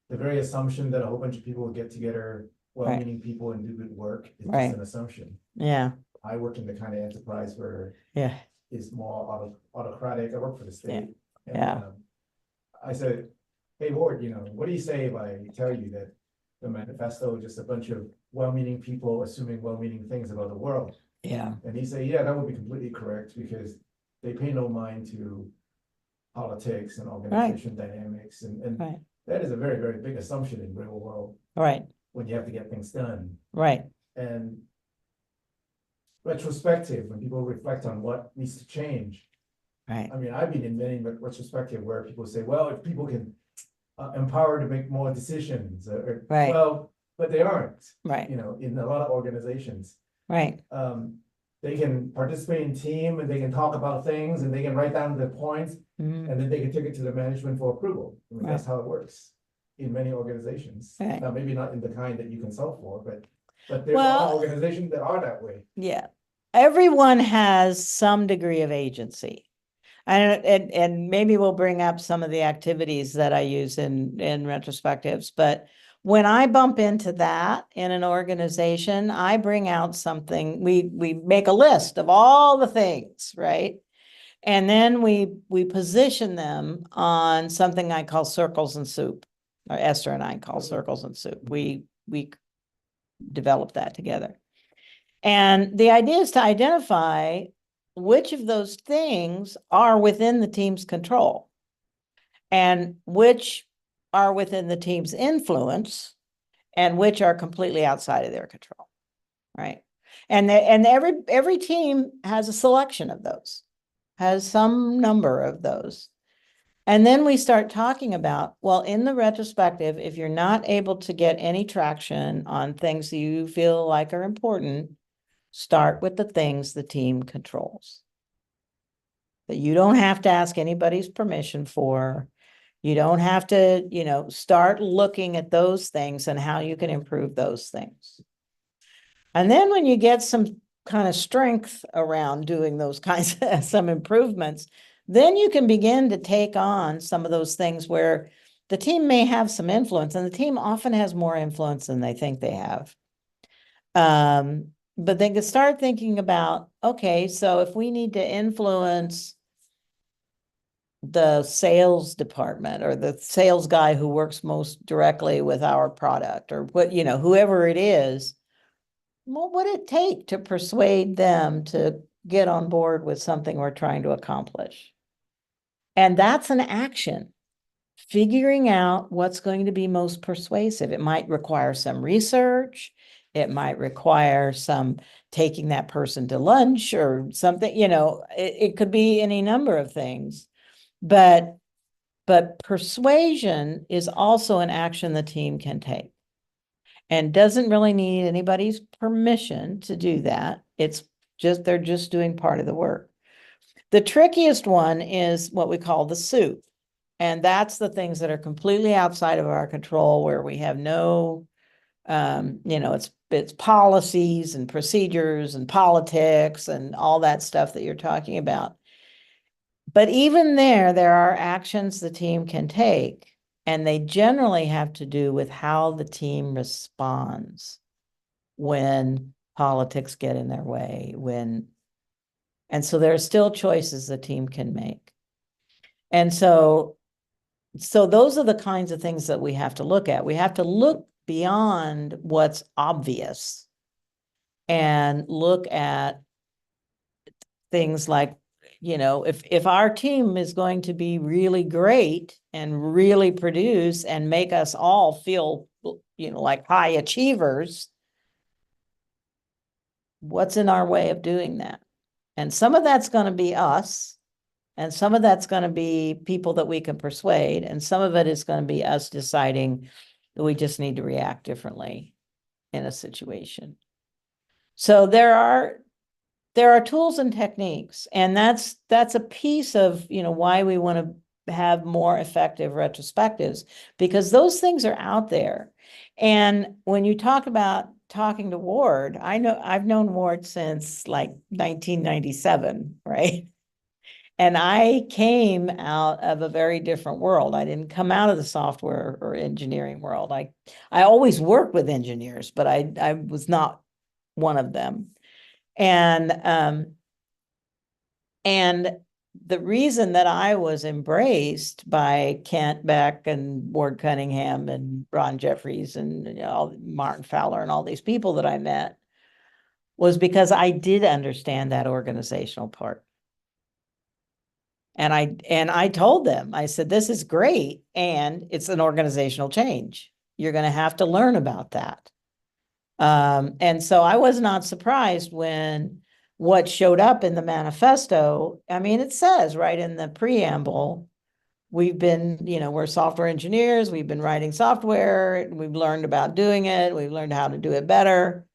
F: the very assumption that a whole bunch of people will get together, well-meaning people, and do good work is
B: Right.
F: just an assumption.
B: Yeah.
F: I work in the kind of enterprise where
B: Yeah.
F: it's more autocratic. I work for the state. And,
B: Yeah.
F: I said, hey, Ward, you know, what do you say if I tell you that the manifesto is just a bunch of well-meaning people assuming well-meaning things about the world?
B: Yeah.
F: And he said, yeah, that would be completely correct, because they pay no mind to politics and organization dynamics. And
B: Right.
F: that is a very, very big assumption in real world
B: Right.
F: when you have to get things done.
B: Right.
F: And retrospective, when people reflect on what needs to change.
B: Right.
F: I mean, I've been in many retrospective where people say, well, if people can empower to make more decisions,
B: Right.
F: well, but they aren't,
B: Right.
F: you know, in a lot of organizations.
B: Right.
F: They can participate in team, and they can talk about things, and they can write down the points,
B: Mhm.
F: and then they can take it to the management for approval. I mean, that's how it works in many organizations.
B: Right.
F: Now, maybe not in the kind that you consult for, but there's a lot of organizations that are that way.
B: Yeah. Everyone has some degree of agency. And maybe we'll bring up some of the activities that I use in retrospectives, but when I bump into that in an organization, I bring out something, we make a list of all the things, right? And then we position them on something I call circles and soup, or Esther and I call circles and soup. We developed that together. And the idea is to identify which of those things are within the team's control and which are within the team's influence and which are completely outside of their control, right? And every team has a selection of those, has some number of those. And then we start talking about, well, in the retrospective, if you're not able to get any traction on things you feel like are important, start with the things the team controls. That you don't have to ask anybody's permission for. You don't have to, start looking at those things and how you can improve those things. And then when you get some kind of strength around doing those kinds of some improvements, then you can begin to take on some of those things where the team may have some influence, and the team often has more influence than they think they have. But they can start thinking about, okay, so if we need to influence the sales department or the sales guy who works most directly with our product, or what, whoever it is, what would it take to persuade them to get on board with something we're trying to accomplish? And that's an action. Figuring out what's going to be most persuasive. It might require some research. It might require some taking that person to lunch or something, it could be any number of things. But persuasion is also an action the team can take and doesn't really need anybody's permission to do that. It's just, they're just doing part of the work. The trickiest one is what we call the soup. And that's the things that are completely outside of our control, where we have no, it's policies and procedures and politics and all that stuff that you're talking about. But even there are actions the team can take, and they generally have to do with how the team responds when politics get in their way, and so there are still choices the team can make. And so those are the kinds of things that we have to look at. We have to look beyond what's obvious and look at things like, if our team is going to be really great and really produce and make us all feel, like high achievers, what's in our way of doing that? And some of that's going to be us, and some of that's going to be people that we can persuade, and some of it is going to be us deciding that we just need to react differently in a situation. So there are tools and techniques, and that's a piece of, why we want to have more effective retrospectives, because those things are out there. And when you talk about talking to Ward, I've known Ward since like 1997, right? And I came out of a very different world. I didn't come out of the software or engineering world. I always worked with engineers, but I was not one of them. And the reason that I was embraced by Kent Beck and Ward Cunningham and Ron Jeffries and Martin Fowler and all these people that I met was because I did understand that organizational part. And I told them, I said, this is great, and it's an organizational change. You're going to have to learn about that. And so I was not surprised when what showed up in the manifesto. I mean, it says right in the preamble, we've been, we're software engineers, we've been writing software, we've learned about doing it, we've learned how to do it better.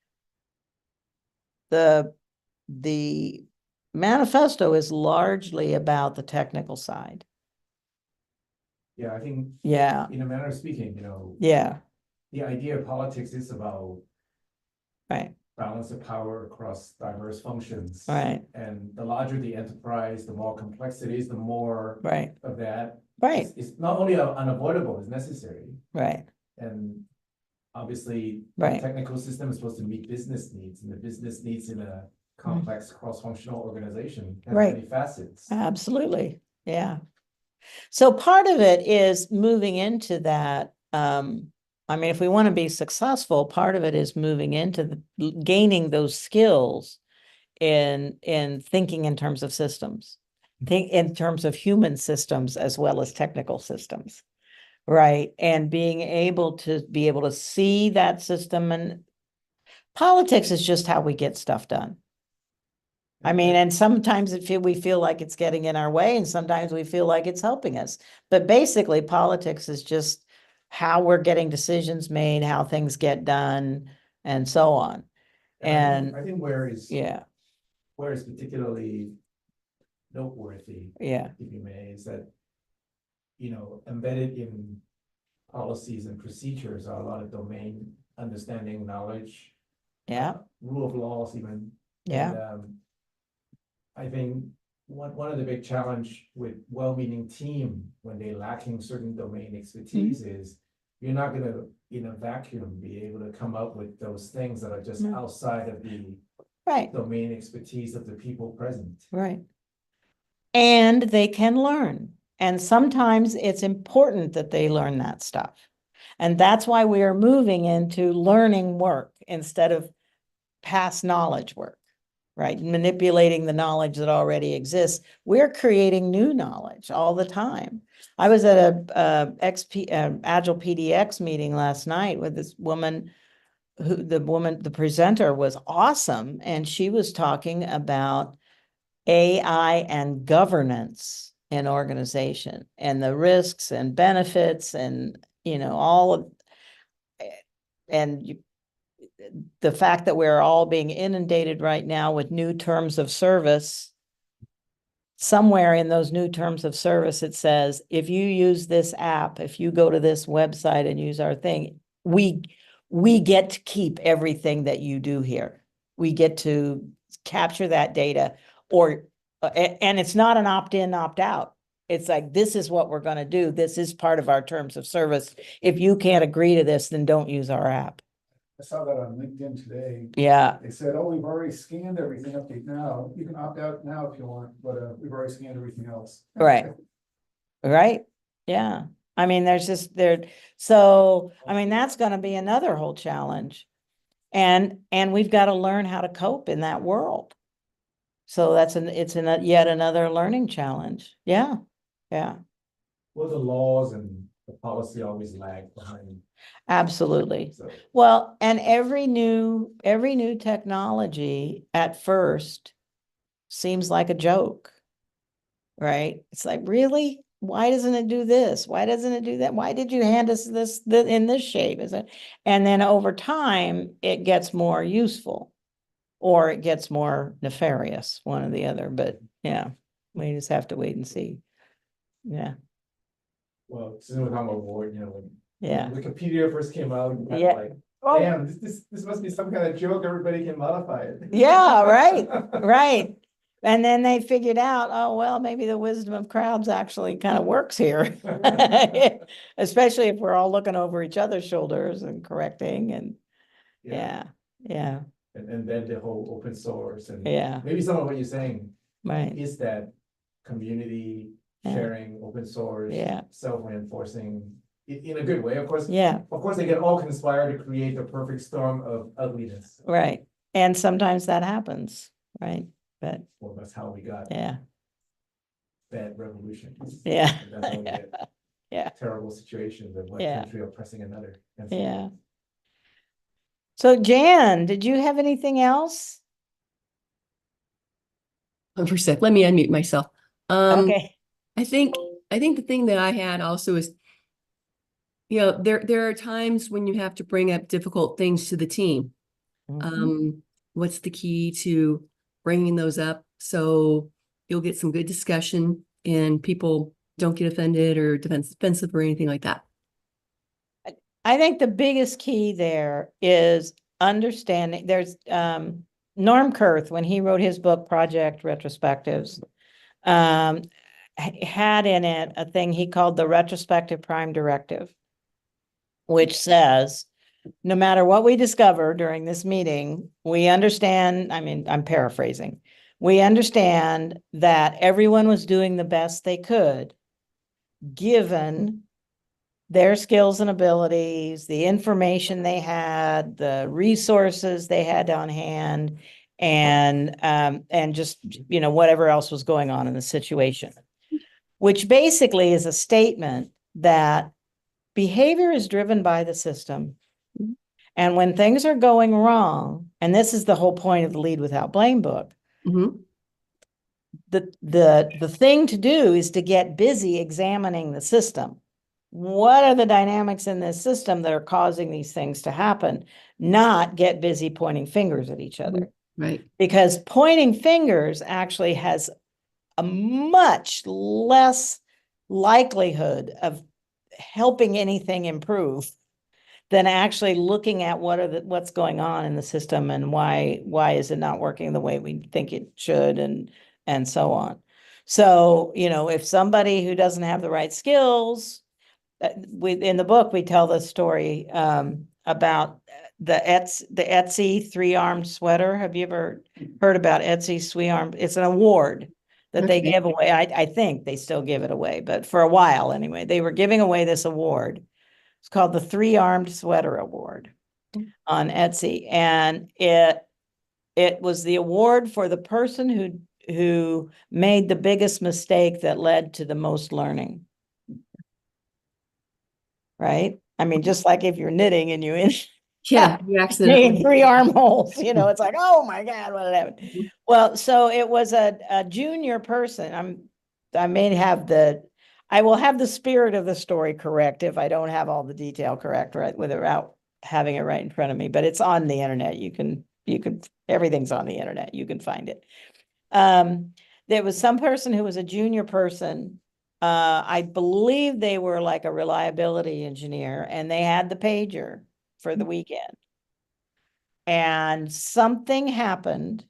B: The manifesto is largely about the technical side.
F: Yeah, I think,
B: Yeah,
F: in a manner of speaking,
B: yeah,
F: the idea of politics is about
B: right,
F: balance of power across diverse functions.
B: right,
F: And the larger the enterprise, the more complex it is, the more
B: right,
F: of that.
B: right,
F: It's not only unavoidable, it's necessary.
B: right.
F: And obviously, the
B: Right.
F: technical system is supposed to meet business needs, and the business needs in a complex cross-functional organization has
B: Right.
F: many facets.
B: Absolutely, yeah. So part of it is moving into that, I mean, if we want to be successful, part of it is moving into gaining those skills in thinking in terms of systems, think in terms of human systems as well as technical systems, right? And being able to see that system, and politics is just how we get stuff done. I mean, and sometimes we feel like it's getting in our way, and sometimes we feel like it's helping us. But basically, politics is just how we're getting decisions made, how things get done, and so on. And
F: I think where is
B: yeah,
F: particularly noteworthy,
B: yeah,
F: if you may, is that, embedded in policies and procedures are a lot of domain understanding, knowledge,
B: yeah,
F: rule of laws even.
B: yeah,
F: And, I think one of the big challenge with well-meaning team when they're lacking certain domain expertise is you're not gonna, in a vacuum, be able to come up with those things that are just
B: No.
F: outside of the
B: right,
F: domain expertise of the people present.
B: right. And they can learn. And sometimes it's important that they learn that stuff. And that's why we are moving into learning work instead of past knowledge work, right? Manipulating the knowledge that already exists. We're creating new knowledge all the time. I was at a Agile PDX meeting last night with this woman the presenter was awesome. And she was talking about AI and governance in organization and the risks and benefits and, all of, and the fact that we're all being inundated right now with new terms of service. Somewhere in those new terms of service, it says, if you use this app, if you go to this website and use our thing, we get to keep everything that you do here. We get to capture that data, and it's not an opt-in, opt-out. It's like, this is what we're going to do. This is part of our terms of service. If you can't agree to this, then don't use our app.
A: I saw that on LinkedIn today.
B: Yeah,
A: They said, oh, we've already scanned everything, update now. You can opt out now if you want, but we've already scanned everything else.
B: right. Right? Yeah. I mean, so, I mean, that's gonna be another whole challenge. And we've got to learn how to cope in that world. So it's yet another learning challenge. Yeah, yeah,
F: Well, the laws and the policy always lag behind,
B: absolutely.
F: so.
B: Well, and every new technology at first seems like a joke. Right? It's like, really? Why doesn't it do this? Why doesn't it do that? Why did you hand us this in this shape? Is it? And then over time, it gets more useful or it gets more nefarious, one or the other. But yeah, we just have to wait and see. Yeah,
F: Well, since we're talking about war, when
B: yeah.
F: Wikipedia first came out, you had
B: Yeah.
F: like,
B: Oh,
F: damn, this must be some kind of joke, everybody can modify it.
B: yeah, right, right. And then they figured out, oh, well, maybe the wisdom of crowds actually kind of works here. Especially if we're all looking over each other's shoulders and correcting and yeah, yeah,
F: And then the whole open source and
B: yeah,
F: maybe some of what you're saying
B: right,
F: is that community
B: Yeah.
F: sharing, open source,
B: Yeah.
F: self-reinforcing in a good way. Of course,
B: yeah,
F: they can all conspire to create the perfect storm of ugliness.
B: right. And sometimes that happens, right? But
F: Well, that's how we got
B: yeah,
F: bad revolutions.
B: yeah,
F: And that's how we get
B: yeah,
F: terrible situations of one
B: Yeah.
F: country oppressing another. And so
B: yeah. So Jan, did you have anything else?
C: For a sec, let me unmute myself.
B: Okay.
C: I think the thing that I had also is, there are times when you have to bring up difficult things to the team.
B: Mhm.
C: What's the key to bringing those up so you'll get some good discussion and people don't get offended or defensive or anything like that?
B: I think the biggest key there is understanding, there's Norm Kurth, when he wrote his book, Project Retrospectives, had in it a thing he called the Retrospective Prime Directive, which says no matter what we discover during this meeting, we understand, I mean, I'm paraphrasing. We understand that everyone was doing the best they could, given their skills and abilities, the information they had, the resources they had on hand, and just, whatever else was going on in the situation, which basically is a statement that behavior is driven by the system. And when things are going wrong, and this is the whole point of the Lead Without Blame book,
C: Mhm.
B: the thing to do is to get busy examining the system. What are the dynamics in this system that are causing these things to happen? Not get busy pointing fingers at each other.
C: Right.
B: Because pointing fingers actually has a much less likelihood of helping anything improve than actually looking at what's going on in the system and why is it not working the way we think it should, and so on. So, if somebody who doesn't have the right skills, in the book, we tell the story about the Etsy 3-armed sweater. Have you ever heard about Etsy's 3-armed? It's an award that they
C: Okay.
B: give away. I think they still give it away, but for a while anyway, they were giving away this award. It's called the 3-armed sweater award on Etsy, and it was the award for the person who made the biggest mistake that led to the most learning. Right? I mean, just like if you're knitting and you
C: Yeah, you
B: made
C: accidentally.
B: 3 armholes, it's like, oh my God, what happened?
C: Mhm.
B: Well, so it was a junior person. I will have the spirit of the story correct if I don't have all the detail correct, right, without having it right in front of me, but it's on the internet. You can, everything's on the internet. You can find it. There was some person who was a junior person. I believe they were like a reliability engineer, and they had the pager for the weekend. And something happened,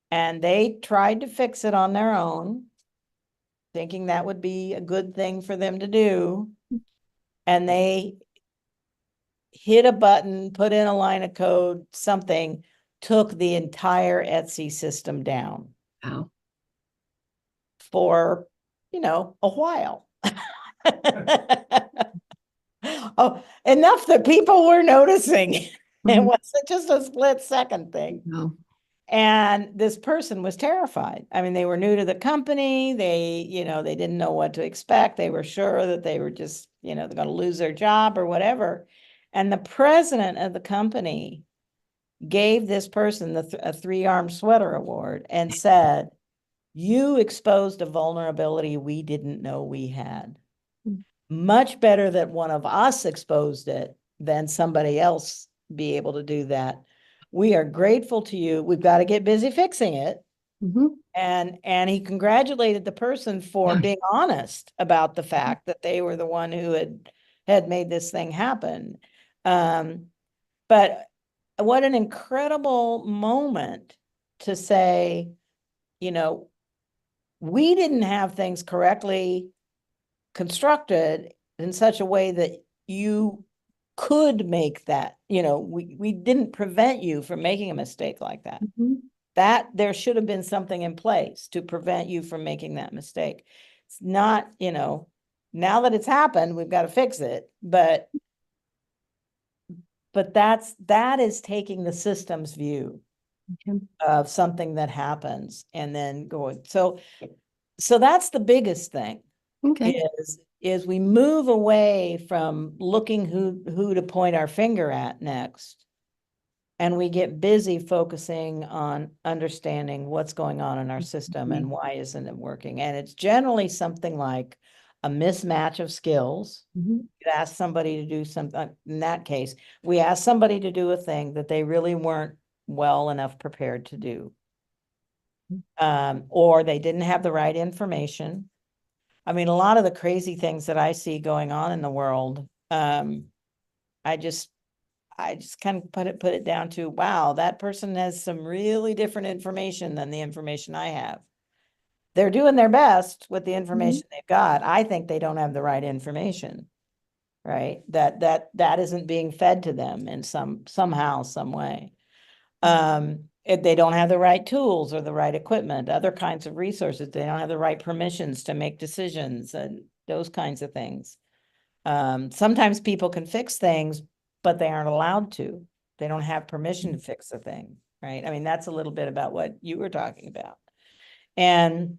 B: and they tried to fix it on their own, thinking that would be a good thing for them to do. And they hit a button, put in a line of code, something, took the entire Etsy system down
C: Wow.
B: for, a while. Oh, enough that people were noticing. It
C: Mhm.
B: wasn't just a split-second thing.
C: No.
B: And this person was terrified. I mean, they were new to the company. They didn't know what to expect. They were sure that they were just, they're going to lose their job or whatever. And the president of the company gave this person a 3-armed sweater award and said, "You exposed a vulnerability we didn't know we had. Much better that one of us exposed it than somebody else be able to do that. We are grateful to you. We've got to get busy fixing it."
C: Mhm.
B: And he congratulated the person for being honest about the fact that they were the one who had made this thing happen. But what an incredible moment to say, we didn't have things correctly constructed in such a way that you could make that, we didn't prevent you from making a mistake like that.
C: Mhm.
B: That there should have been something in place to prevent you from making that mistake. It's not, now that it's happened, we've got to fix it, but that is taking the system's view
C: Okay.
B: of something that happens and then going. So that's the biggest thing.
C: Okay.
B: Is we move away from looking who to point our finger at next, and we get busy focusing on understanding what's going on in our system and why isn't it working. And it's generally something like a mismatch of skills.
C: Mhm.
B: You ask somebody to do something. In that case, we ask somebody to do a thing that they really weren't well enough prepared to do, or they didn't have the right information. I mean, a lot of the crazy things that I see going on in the world, I just kind of put it down to, wow, that person has some really different information than the information I have. They're doing their best with the information they've got. I think they don't have the right information. right? That isn't being fed to them in somehow, some way. If they don't have the right tools or the right equipment, other kinds of resources, they don't have the right permissions to make decisions and those kinds of things. Sometimes people can fix things, but they aren't allowed to. They don't have permission to fix the thing, right? I mean, that's a little bit about what you were talking about. And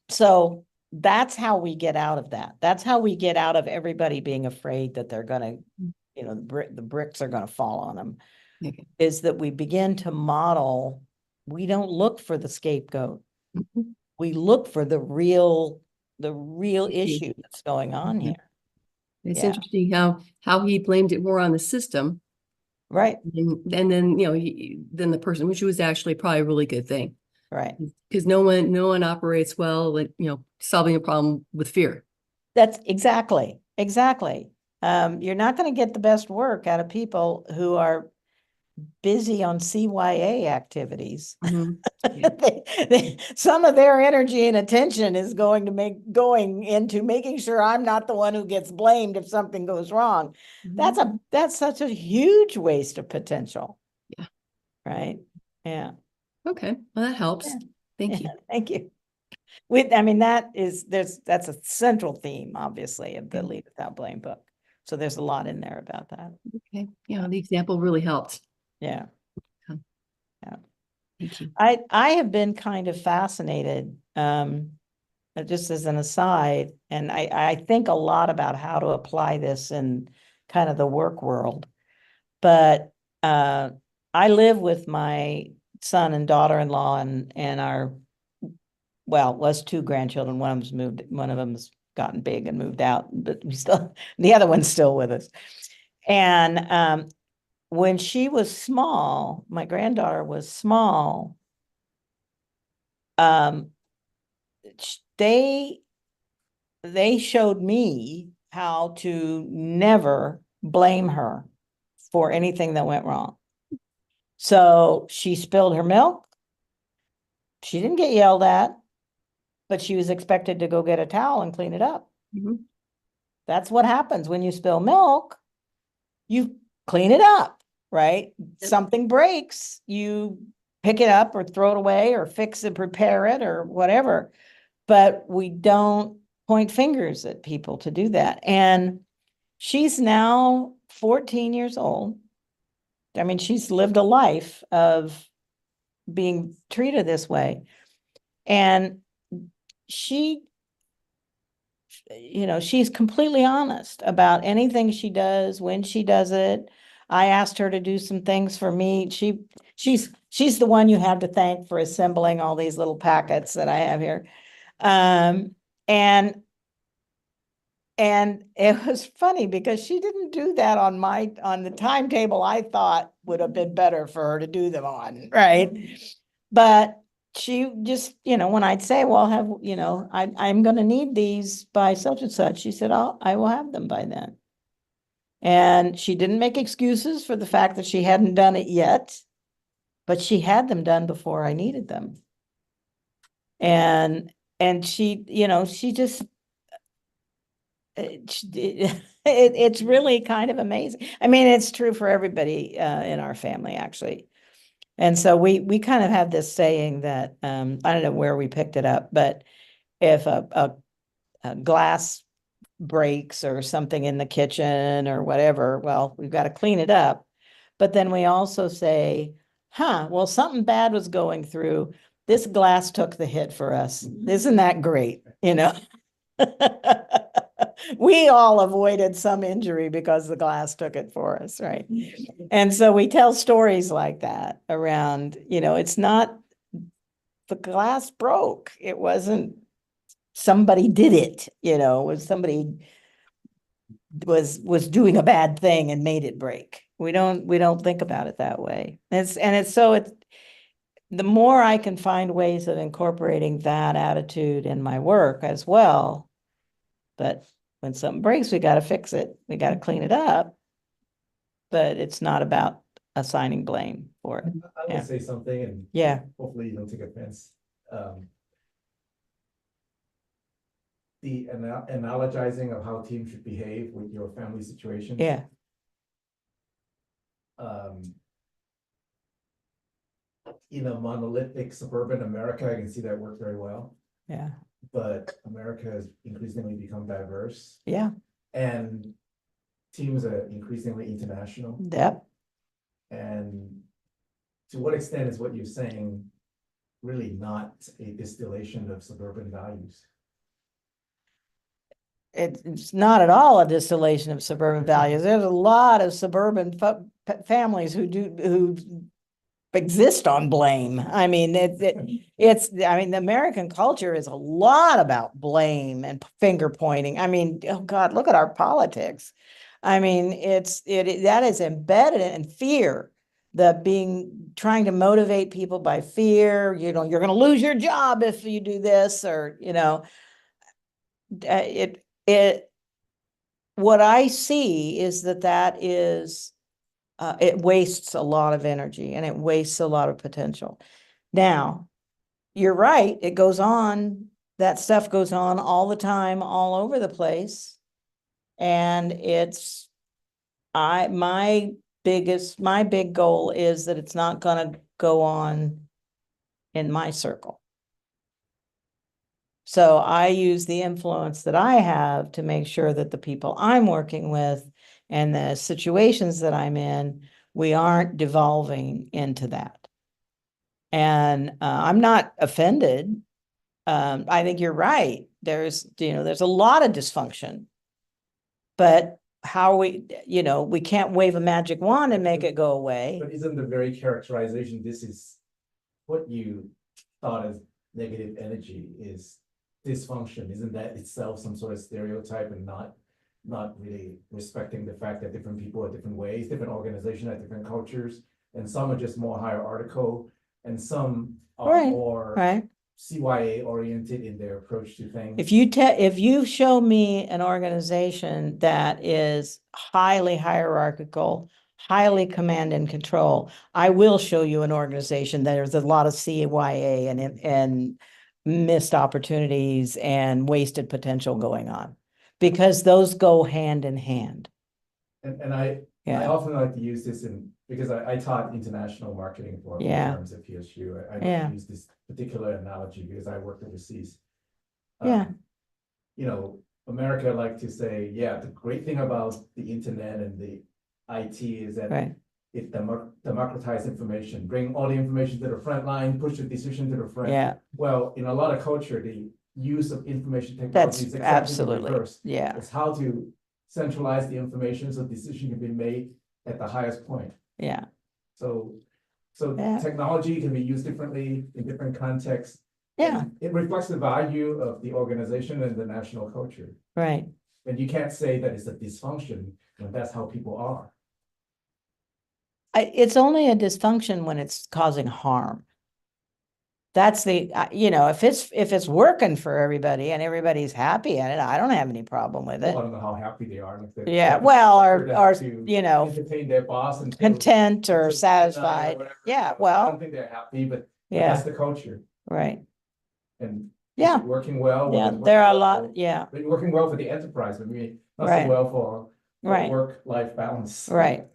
B: so that's how we get out of that. That's how we get out of everybody being afraid that they're gonna, the bricks are gonna fall on them.
C: Okay.
B: Is that we begin to model, we don't look for the scapegoat.
C: Mhm.
B: We look for the real issue that's going on
C: Mhm.
B: here.
C: It's
B: Yeah.
C: interesting how he blamed it more on the system.
B: Right,
C: And then, then the person, which was actually probably a really good thing.
B: right.
C: Because no one operates well, like, solving a problem with fear.
B: That's exactly. You're not going to get the best work out of people who are busy on CYA activities.
C: Mhm. Yeah.
B: Some of their energy and attention is going into making sure I'm not the one who gets blamed if something goes wrong. That's such a huge waste of potential.
C: Yeah.
B: Right. Yeah.
C: Okay. Well, that helps.
B: Yeah.
C: Thank you.
B: Thank you. I mean, that's a central theme, obviously, of the Lead Without Blame book. So there's a lot in there about that.
C: Okay. Yeah, the example really helped.
B: Yeah.
C: Thank you.
B: I have been kind of fascinated, just as an aside, and I think a lot about how to apply this in kind of the work world. But I live with my son and daughter-in-law and our, well, was two grandchildren. One of them's gotten big and moved out, but the other one's still with us. And when she was small, my granddaughter was small, they showed me how to never blame her for anything that went wrong. So she spilled her milk. She didn't get yelled at, but she was expected to go get a towel and clean it up.
C: Mhm.
B: That's what happens when you spill milk. You clean it up, right?
C: Yep.
B: Something breaks, you pick it up or throw it away or fix it, repair it or whatever. But we don't point fingers at people to do that. And she's now 14 years old. I mean, she's lived a life of being treated this way. And she's completely honest about anything she does, when she does it. I asked her to do some things for me. She's the one you have to thank for assembling all these little packets that I have here. And it was funny because she didn't do that on the timetable I thought would have been better for her to do them on, right? But she just, when I'd say, well, I'm going to need these by such and such, she said, I will have them by then. And she didn't make excuses for the fact that she hadn't done it yet, but she had them done before I needed them. And she, she just, it's really kind of amazing. I mean, it's true for everybody in our family, actually. And so we kind of have this saying that, I don't know where we picked it up, but if a glass breaks or something in the kitchen or whatever, well, we've got to clean it up. But then we also say, well, something bad was going through. This glass took the hit for us. Isn't that great? We all avoided some injury because the glass took it for us, right? And so we tell stories like that around, it's not the glass broke. It wasn't somebody did it, was somebody was doing a bad thing and made it break. We don't think about it that way. It's the more I can find ways of incorporating that attitude in my work as well. But when something breaks, we got to fix it. We got to clean it up. But it's not about assigning blame for it.
F: I will say something and
B: Yeah.
F: hopefully you don't take offense. the analogizing of how teams should behave with your family situations.
B: Yeah,
F: In a monolithic suburban America, I can see that work very well,
B: yeah,
F: but America has increasingly become diverse
B: yeah,
F: and teams are increasingly international.
B: yep.
F: And to what extent is what you're saying really not a distillation of suburban values?
B: It's not at all a distillation of suburban values. There's a lot of suburban families who exist on blame. I mean, I mean, the American culture is a lot about blame and finger pointing. I mean, oh God, look at our politics. I mean, that is embedded in fear. Trying to motivate people by fear, you're going to lose your job if you do this, or, what I see is that is, it wastes a lot of energy and it wastes a lot of potential. Now, you're right, it goes on, that stuff goes on all the time, all over the place. And my big goal is that it's not gonna go on in my circle. So I use the influence that I have to make sure that the people I'm working with and the situations that I'm in, we aren't devolving into that. And I'm not offended. I think you're right. There's a lot of dysfunction, but how we can't wave a magic wand and make it go away.
F: But isn't the very characterization, this is what you thought as negative energy is dysfunction? Isn't that itself some sort of stereotype and not really respecting the fact that different people are different ways, different organizations have different cultures, and some are just more hierarchical, and some are more CYA oriented in their approach to things?
B: If you show me an organization that is highly hierarchical, highly command and control, I will show you an organization that there's a lot of CYA and missed opportunities and wasted potential going on, because those go hand in hand.
F: And I often like to use this because I taught international marketing for terms at PSU. I use this particular analogy because I worked overseas. America like to say, the great thing about the internet and the IT is that it democratized information, bring all the information to the front line, push the decision to the front. Well, in a lot of culture, the use of information technology is exactly the reverse. It's how to centralize the information so decision can be made at the highest point. So technology can be used differently in different contexts. It reflects the value of the organization and the national culture.
B: Right.
F: And you can't say that it's a dysfunction when that's how people are.
B: It's only a dysfunction when it's causing harm. That's if it's working for everybody and everybody's happy at it, I don't have any problem with it.
F: I don't know how happy they are.
B: Or
F: entertain their boss and
B: content or satisfied.
F: I don't think they're happy, but that's the culture.
B: Right.
F: And
B: working well.
F: There are a lot. Working well for the enterprise, but maybe not so well for work-life balance.
B: Right.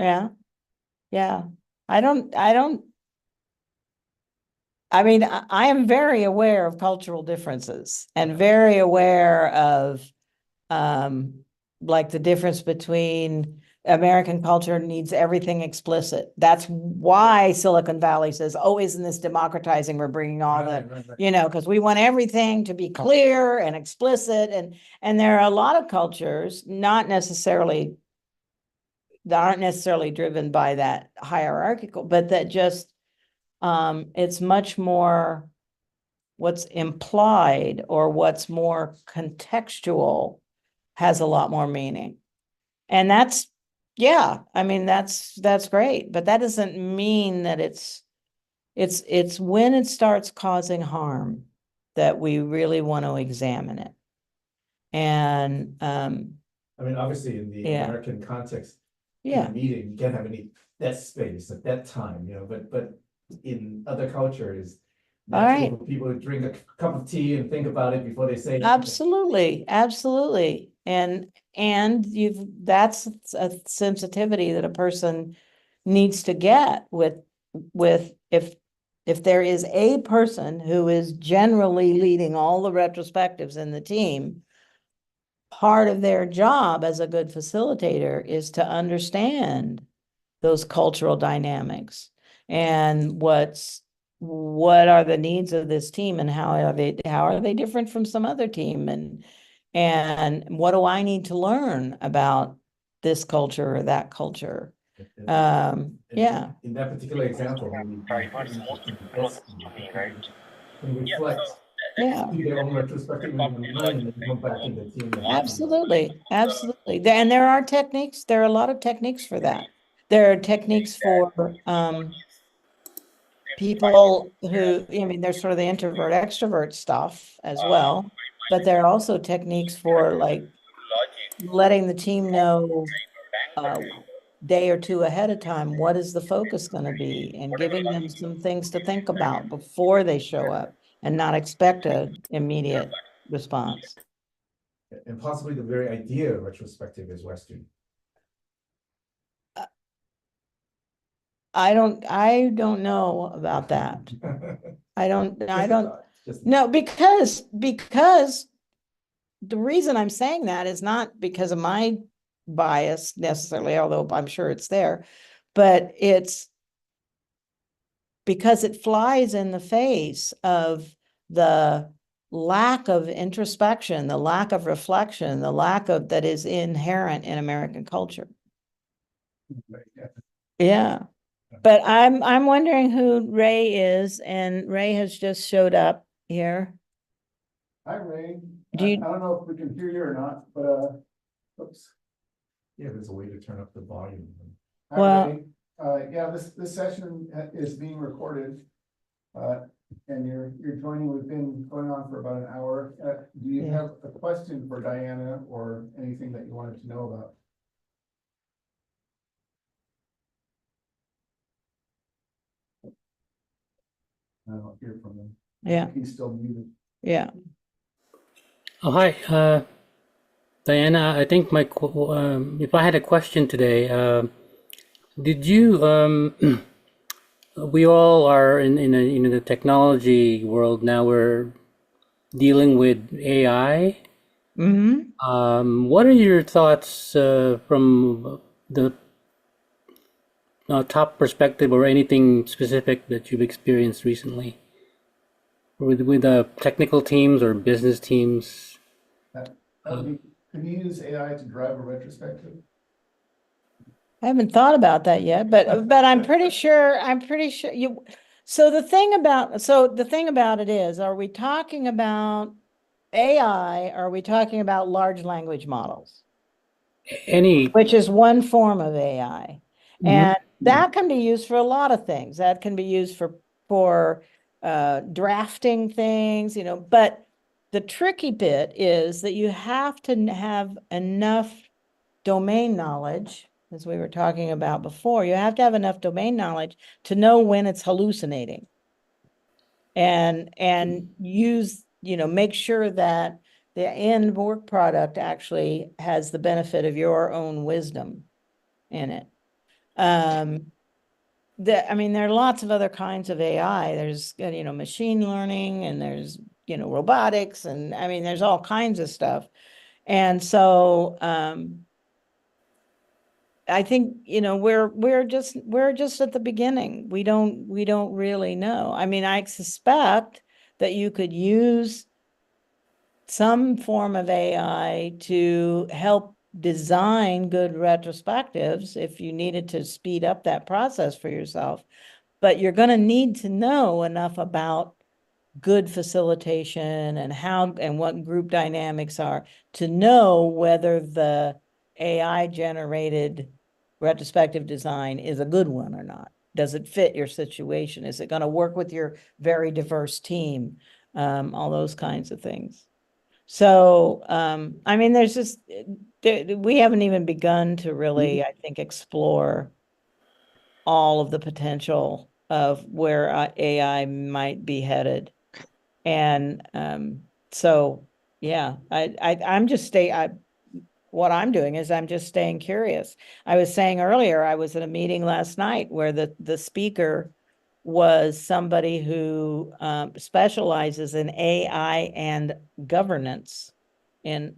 B: Yeah. I mean, I am very aware of cultural differences and very aware of like the difference between American culture needs everything explicit. That's why Silicon Valley says, oh, isn't this democratizing? We're bringing all because we want everything to be clear and explicit. And there are a lot of cultures that aren't necessarily driven by that hierarchical, but that just it's much more what's implied or what's more contextual has a lot more meaning. And that's great, but that doesn't mean that it's when it starts causing harm that we really want to examine it. And
F: obviously in the American context, in a meeting, you can't have any desk space at that time, but in other cultures,
B: right.
F: for people to drink a cup of tea and think about it before they say anything.
B: Absolutely, absolutely. And that's a sensitivity that a person needs to get with if there is a person who is generally leading all the retrospectives in the team, part of their job as a good facilitator is to understand those cultural dynamics and what are the needs of this team and how are they different from some other team, and what do I need to learn about this culture or that culture?
F: And
B: Yeah,
F: In that particular example, maybe can reflect
B: yeah.
F: do their own retrospective and learn and come back in the team.
B: Absolutely, absolutely. And there are techniques, there are a lot of techniques for that. There are techniques for people who, I mean, there's sort of the introvert extrovert stuff as well, but there are also techniques for like letting the team know a day or two ahead of time, what is the focus going to be, and giving them some things to think about before they show up and not expect an immediate response.
F: And possibly the very idea of retrospective is Western.
B: I don't know about that. I don't,
F: Just
B: no, because the reason I'm saying that is not because of my bias necessarily, although I'm sure it's there, but it's because it flies in the face of the lack of introspection, the lack of reflection, the lack of that is inherent in American culture. Yeah. But I'm wondering who Ray is, and Ray has just showed up here.
A: Hi, Ray.
B: Do you-
A: I don't know if we can hear you or not, but, oops.
F: yeah, there's a way to turn up the volume.
A: Hi,
B: Well-
A: Ray. Yeah, this session is being recorded. And you're joining, we've been going on for about an hour. Do you
B: Yeah.
A: have a question for Diana or anything that you wanted to know about? I don't hear from him.
B: Yeah,
A: He's still muted.
B: yeah.
G: Oh, hi, Diana. I think if I had a question today, did you, we all are in the technology world now, we're dealing with AI. What are your thoughts from the top perspective or anything specific that you've experienced recently with technical teams or business teams?
A: That would be, could you use AI to drive a retrospective?
B: I haven't thought about that yet, but I'm pretty sure you, so the thing about it is, are we talking about AI? Or are we talking about large language models,
G: Any,
B: which is one form of AI? And that can be used for a lot of things. That can be used for drafting things, but the tricky bit is that you have to have enough domain knowledge, as we were talking about before. You have to have enough domain knowledge to know when it's hallucinating, and use, make sure that the end work product actually has the benefit of your own wisdom in it. I mean, there are lots of other kinds of AI. There's, machine learning, and there's, robotics, and I mean, there's all kinds of stuff. And so, I think, we're just at the beginning. We don't really know. I mean, I suspect that you could use some form of AI to help design good retrospectives if you needed to speed up that process for yourself. But you're going to need to know enough about good facilitation and how and what group dynamics are to know whether the AI generated retrospective design is a good one or not. Does it fit your situation? Is it going to work with your very diverse team? All those kinds of things. So, I mean, there's just, we haven't even begun to really, I think, explore all of the potential of where AI might be headed. And so, yeah, I'm just what I'm doing is I'm just staying curious. I was saying earlier, I was at a meeting last night where the speaker was somebody who specializes in AI and governance in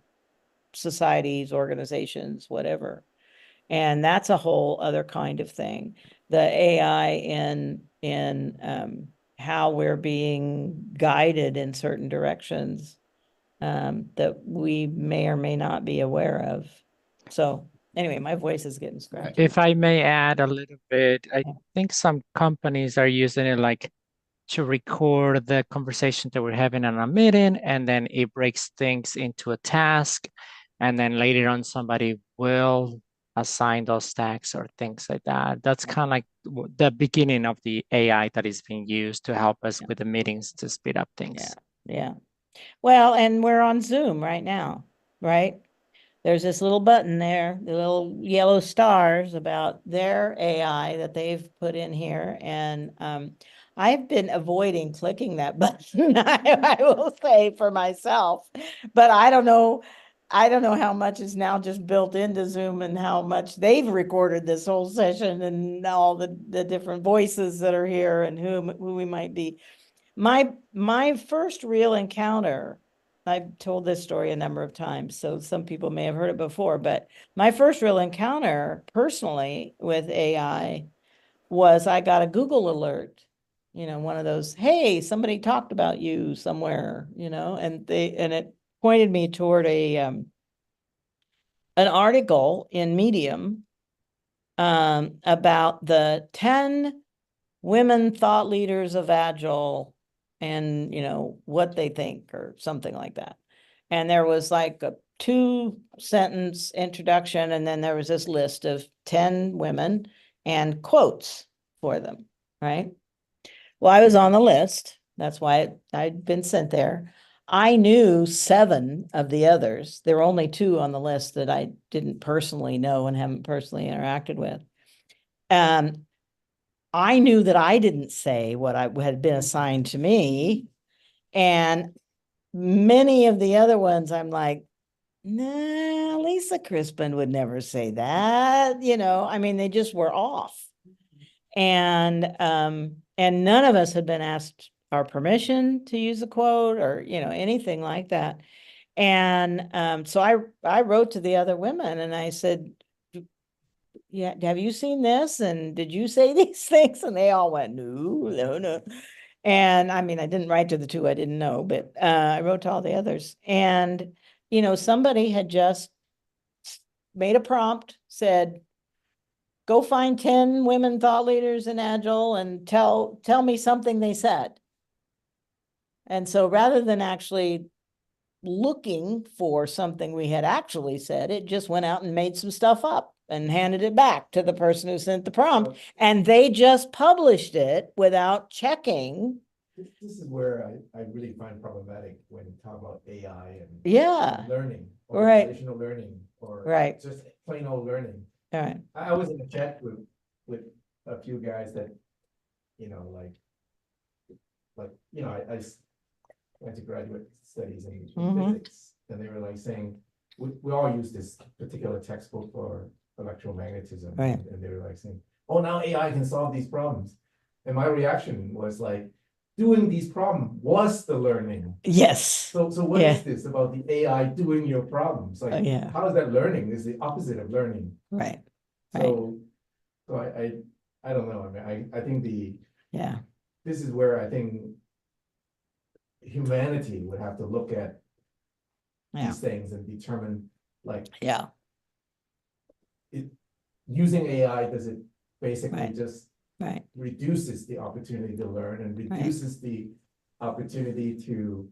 B: societies, organizations, whatever. And that's a whole other kind of thing. The AI in how we're being guided in certain directions that we may or may not be aware of. So anyway, my voice is getting scratchy.
D: If I may add a little bit, I think some companies are using it like to record the conversation that we're having in a meeting, and then it breaks things into a task. And then later on, somebody will assign those tasks or things like that. That's kind of like the beginning of the AI that is being used to help us with the meetings to speed up things.
B: Yeah. Well, and we're on Zoom right now, right? There's this little button there, the little yellow stars about their AI that they've put in here. And I've been avoiding clicking that button, I will say for myself, but I don't know how much is now just built into Zoom and how much they've recorded this whole session and all the different voices that are here and who we might be. My first real encounter, I've told this story a number of times, so some people may have heard it before, but my first real encounter personally with AI was I got a Google alert, one of those, hey, somebody talked about you somewhere, and it pointed me toward an article in Medium about the 10 women thought leaders of Agile and, what they think or something like that. And there was like a 2-sentence introduction, and then there was this list of 10 women and quotes for them, right? Well, I was on the list. That's why I'd been sent there. I knew 7 of the others. There were only 2 on the list that I didn't personally know and haven't personally interacted with. I knew that I didn't say what I had been assigned to me. And many of the other ones, I'm like, nah, Lisa Crispin would never say that. I mean, they just were off. And none of us had been asked our permission to use a quote or, anything like that. And so I wrote to the other women and I said, yeah, have you seen this? And did you say these things? And they all went, no. And I mean, I didn't write to the 2 I didn't know, but I wrote to all the others. And, somebody had just made a prompt, said, go find 10 women thought leaders in Agile and tell me something they said. And so rather than actually looking for something we had actually said, it just went out and made some stuff up and handed it back to the person who sent the prompt, and they just published it without checking.
F: This is where I really find problematic when you talk about AI and learning, or
B: Right.
F: relational learning, or
B: Right.
F: just plain old learning.
B: All right.
F: I was in a chat with a few guys that, I went to graduate studies in physics, and they were like saying, we all use this particular textbook for electromagnetism.
B: Right.
F: And they were like saying, oh, now AI can solve these problems. And my reaction was like, doing these problems was the learning.
B: Yes.
F: So what is this about the AI doing your problems? Like, how is that learning? Is the opposite of learning.
B: Right.
F: So I don't know. I mean, I think this is where I think humanity would have to look at these things and determine, like, using AI, does it basically just reduces the opportunity to learn and reduces the opportunity to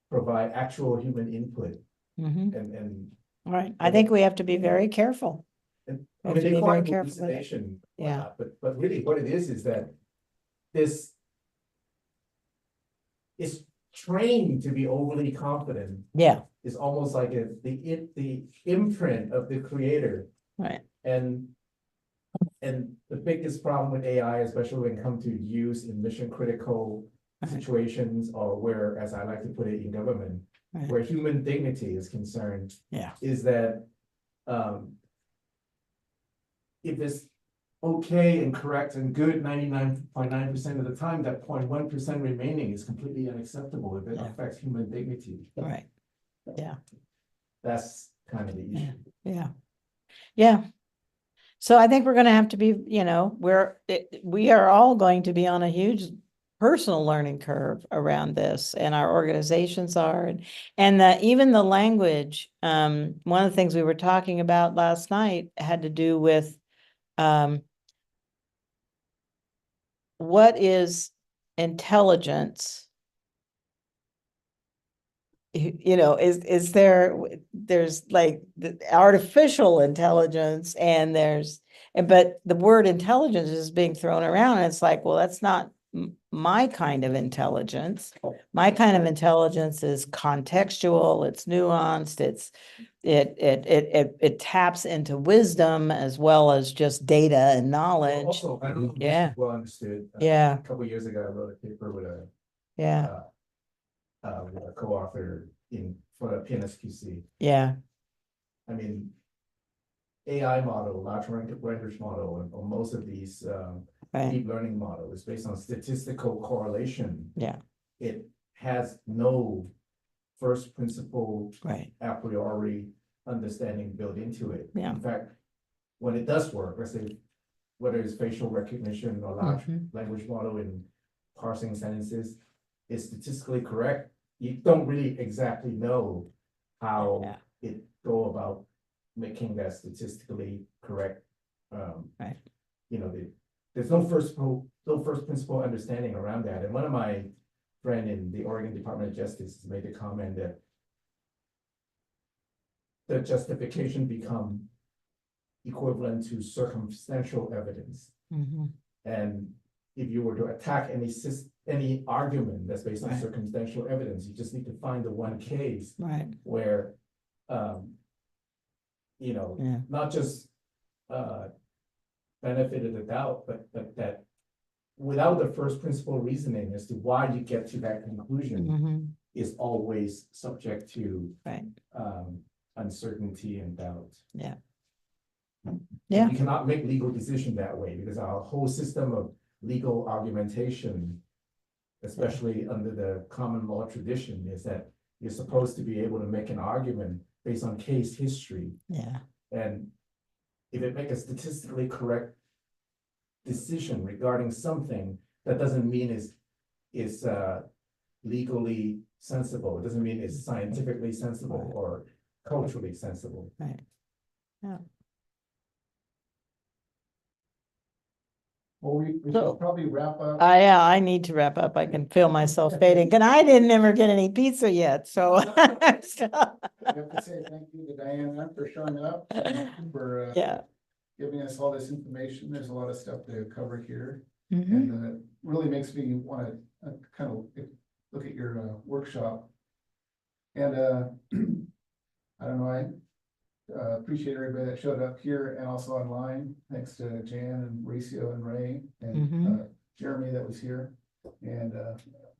F: provide actual human input. And
B: right. I think we have to be very careful.
F: I mean, they call it hallucination, but really what it is that this is trained to be overly confident. It's almost like the imprint of the creator.
B: Right.
F: And And the biggest problem with AI, especially when it comes to use in mission critical
B: Right.
F: situations, or where, as I like to put it, in government,
B: Right.
F: where human dignity is concerned,
B: Yeah.
F: is that if it's okay and correct and good 99.9% of the time, that 0.1% remaining is completely unacceptable if it
B: Yeah.
F: affects human dignity.
B: Right. Yeah.
F: That's kind of the
B: Yeah.
F: issue.
B: Yeah. Yeah. So I think we're going to have to be, we are all going to be on a huge personal learning curve around this, and our organizations are, and even the language. One of the things we were talking about last night had to do with what is intelligence? Is there's like the artificial intelligence, and but the word intelligence is being thrown around, and it's like, well, that's not my kind of intelligence. My kind of intelligence is contextual, it's nuanced, it taps into wisdom as well as just data and knowledge.
F: Also, I don't know if this
B: Yeah.
F: is well understood.
B: Yeah.
F: A couple of years ago, I wrote a paper with
B: Yeah,
F: a co-author for the PNSQC.
B: yeah,
F: I mean, AI model, large language model, or most of these
B: right,
F: deep learning model is based on statistical correlation.
B: yeah,
F: It has no first principle
B: right,
F: a priori understanding built into it.
B: Yeah.
F: In fact, when it does work, let's say whether it's facial recognition or large
B: Mhm.
F: language model in parsing sentences, is statistically correct. You don't really exactly know how
B: Yeah.
F: it go about making that statistically correct.
B: Right.
F: There's no first principle understanding around that. And one of my friend in the Oregon Department of Justice has made the comment that the justification become equivalent to circumstantial evidence.
B: Mhm.
F: And if you were to attack any argument that's based on
B: Right.
F: circumstantial evidence, you just need to find the one case
B: Right,
F: where,
B: Yeah.
F: not just benefit of the doubt, but that without the first principle reasoning as to why you get to that conclusion
B: Mhm.
F: is always subject to
B: Right,
F: uncertainty and doubt.
B: yeah,
F: And
B: yeah,
F: you cannot make legal decision that way because our whole system of legal argumentation, especially under the common law tradition, is that you're supposed to be able to make an argument based on case history.
B: yeah,
F: And if it make a statistically correct decision regarding something, that doesn't mean is legally sensible. It doesn't mean it's scientifically sensible or culturally sensible.
B: right, yeah.
A: Well, we
B: So-
A: should probably wrap up.
B: Yeah, I need to wrap up. I can feel myself fading, and I didn't ever get any pizza yet, so.
A: I have to say thank you to Diana for showing up, for
B: Yeah.
A: giving us all this information. There's a lot of stuff to cover here.
B: Mhm.
A: And it really makes me want to kind of look at your workshop. And I don't know, I appreciate everybody that showed up here and also online. Thanks to Jan and Mauricio and Ray and
B: Mhm.
A: Jeremy that was here. And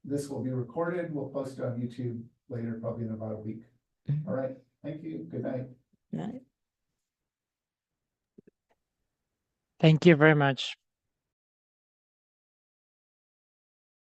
A: this will be recorded. We'll post it on YouTube later, probably in about a week.
B: Mhm.
A: All right, thank you. Good night.
B: Right.
D: Thank you very much.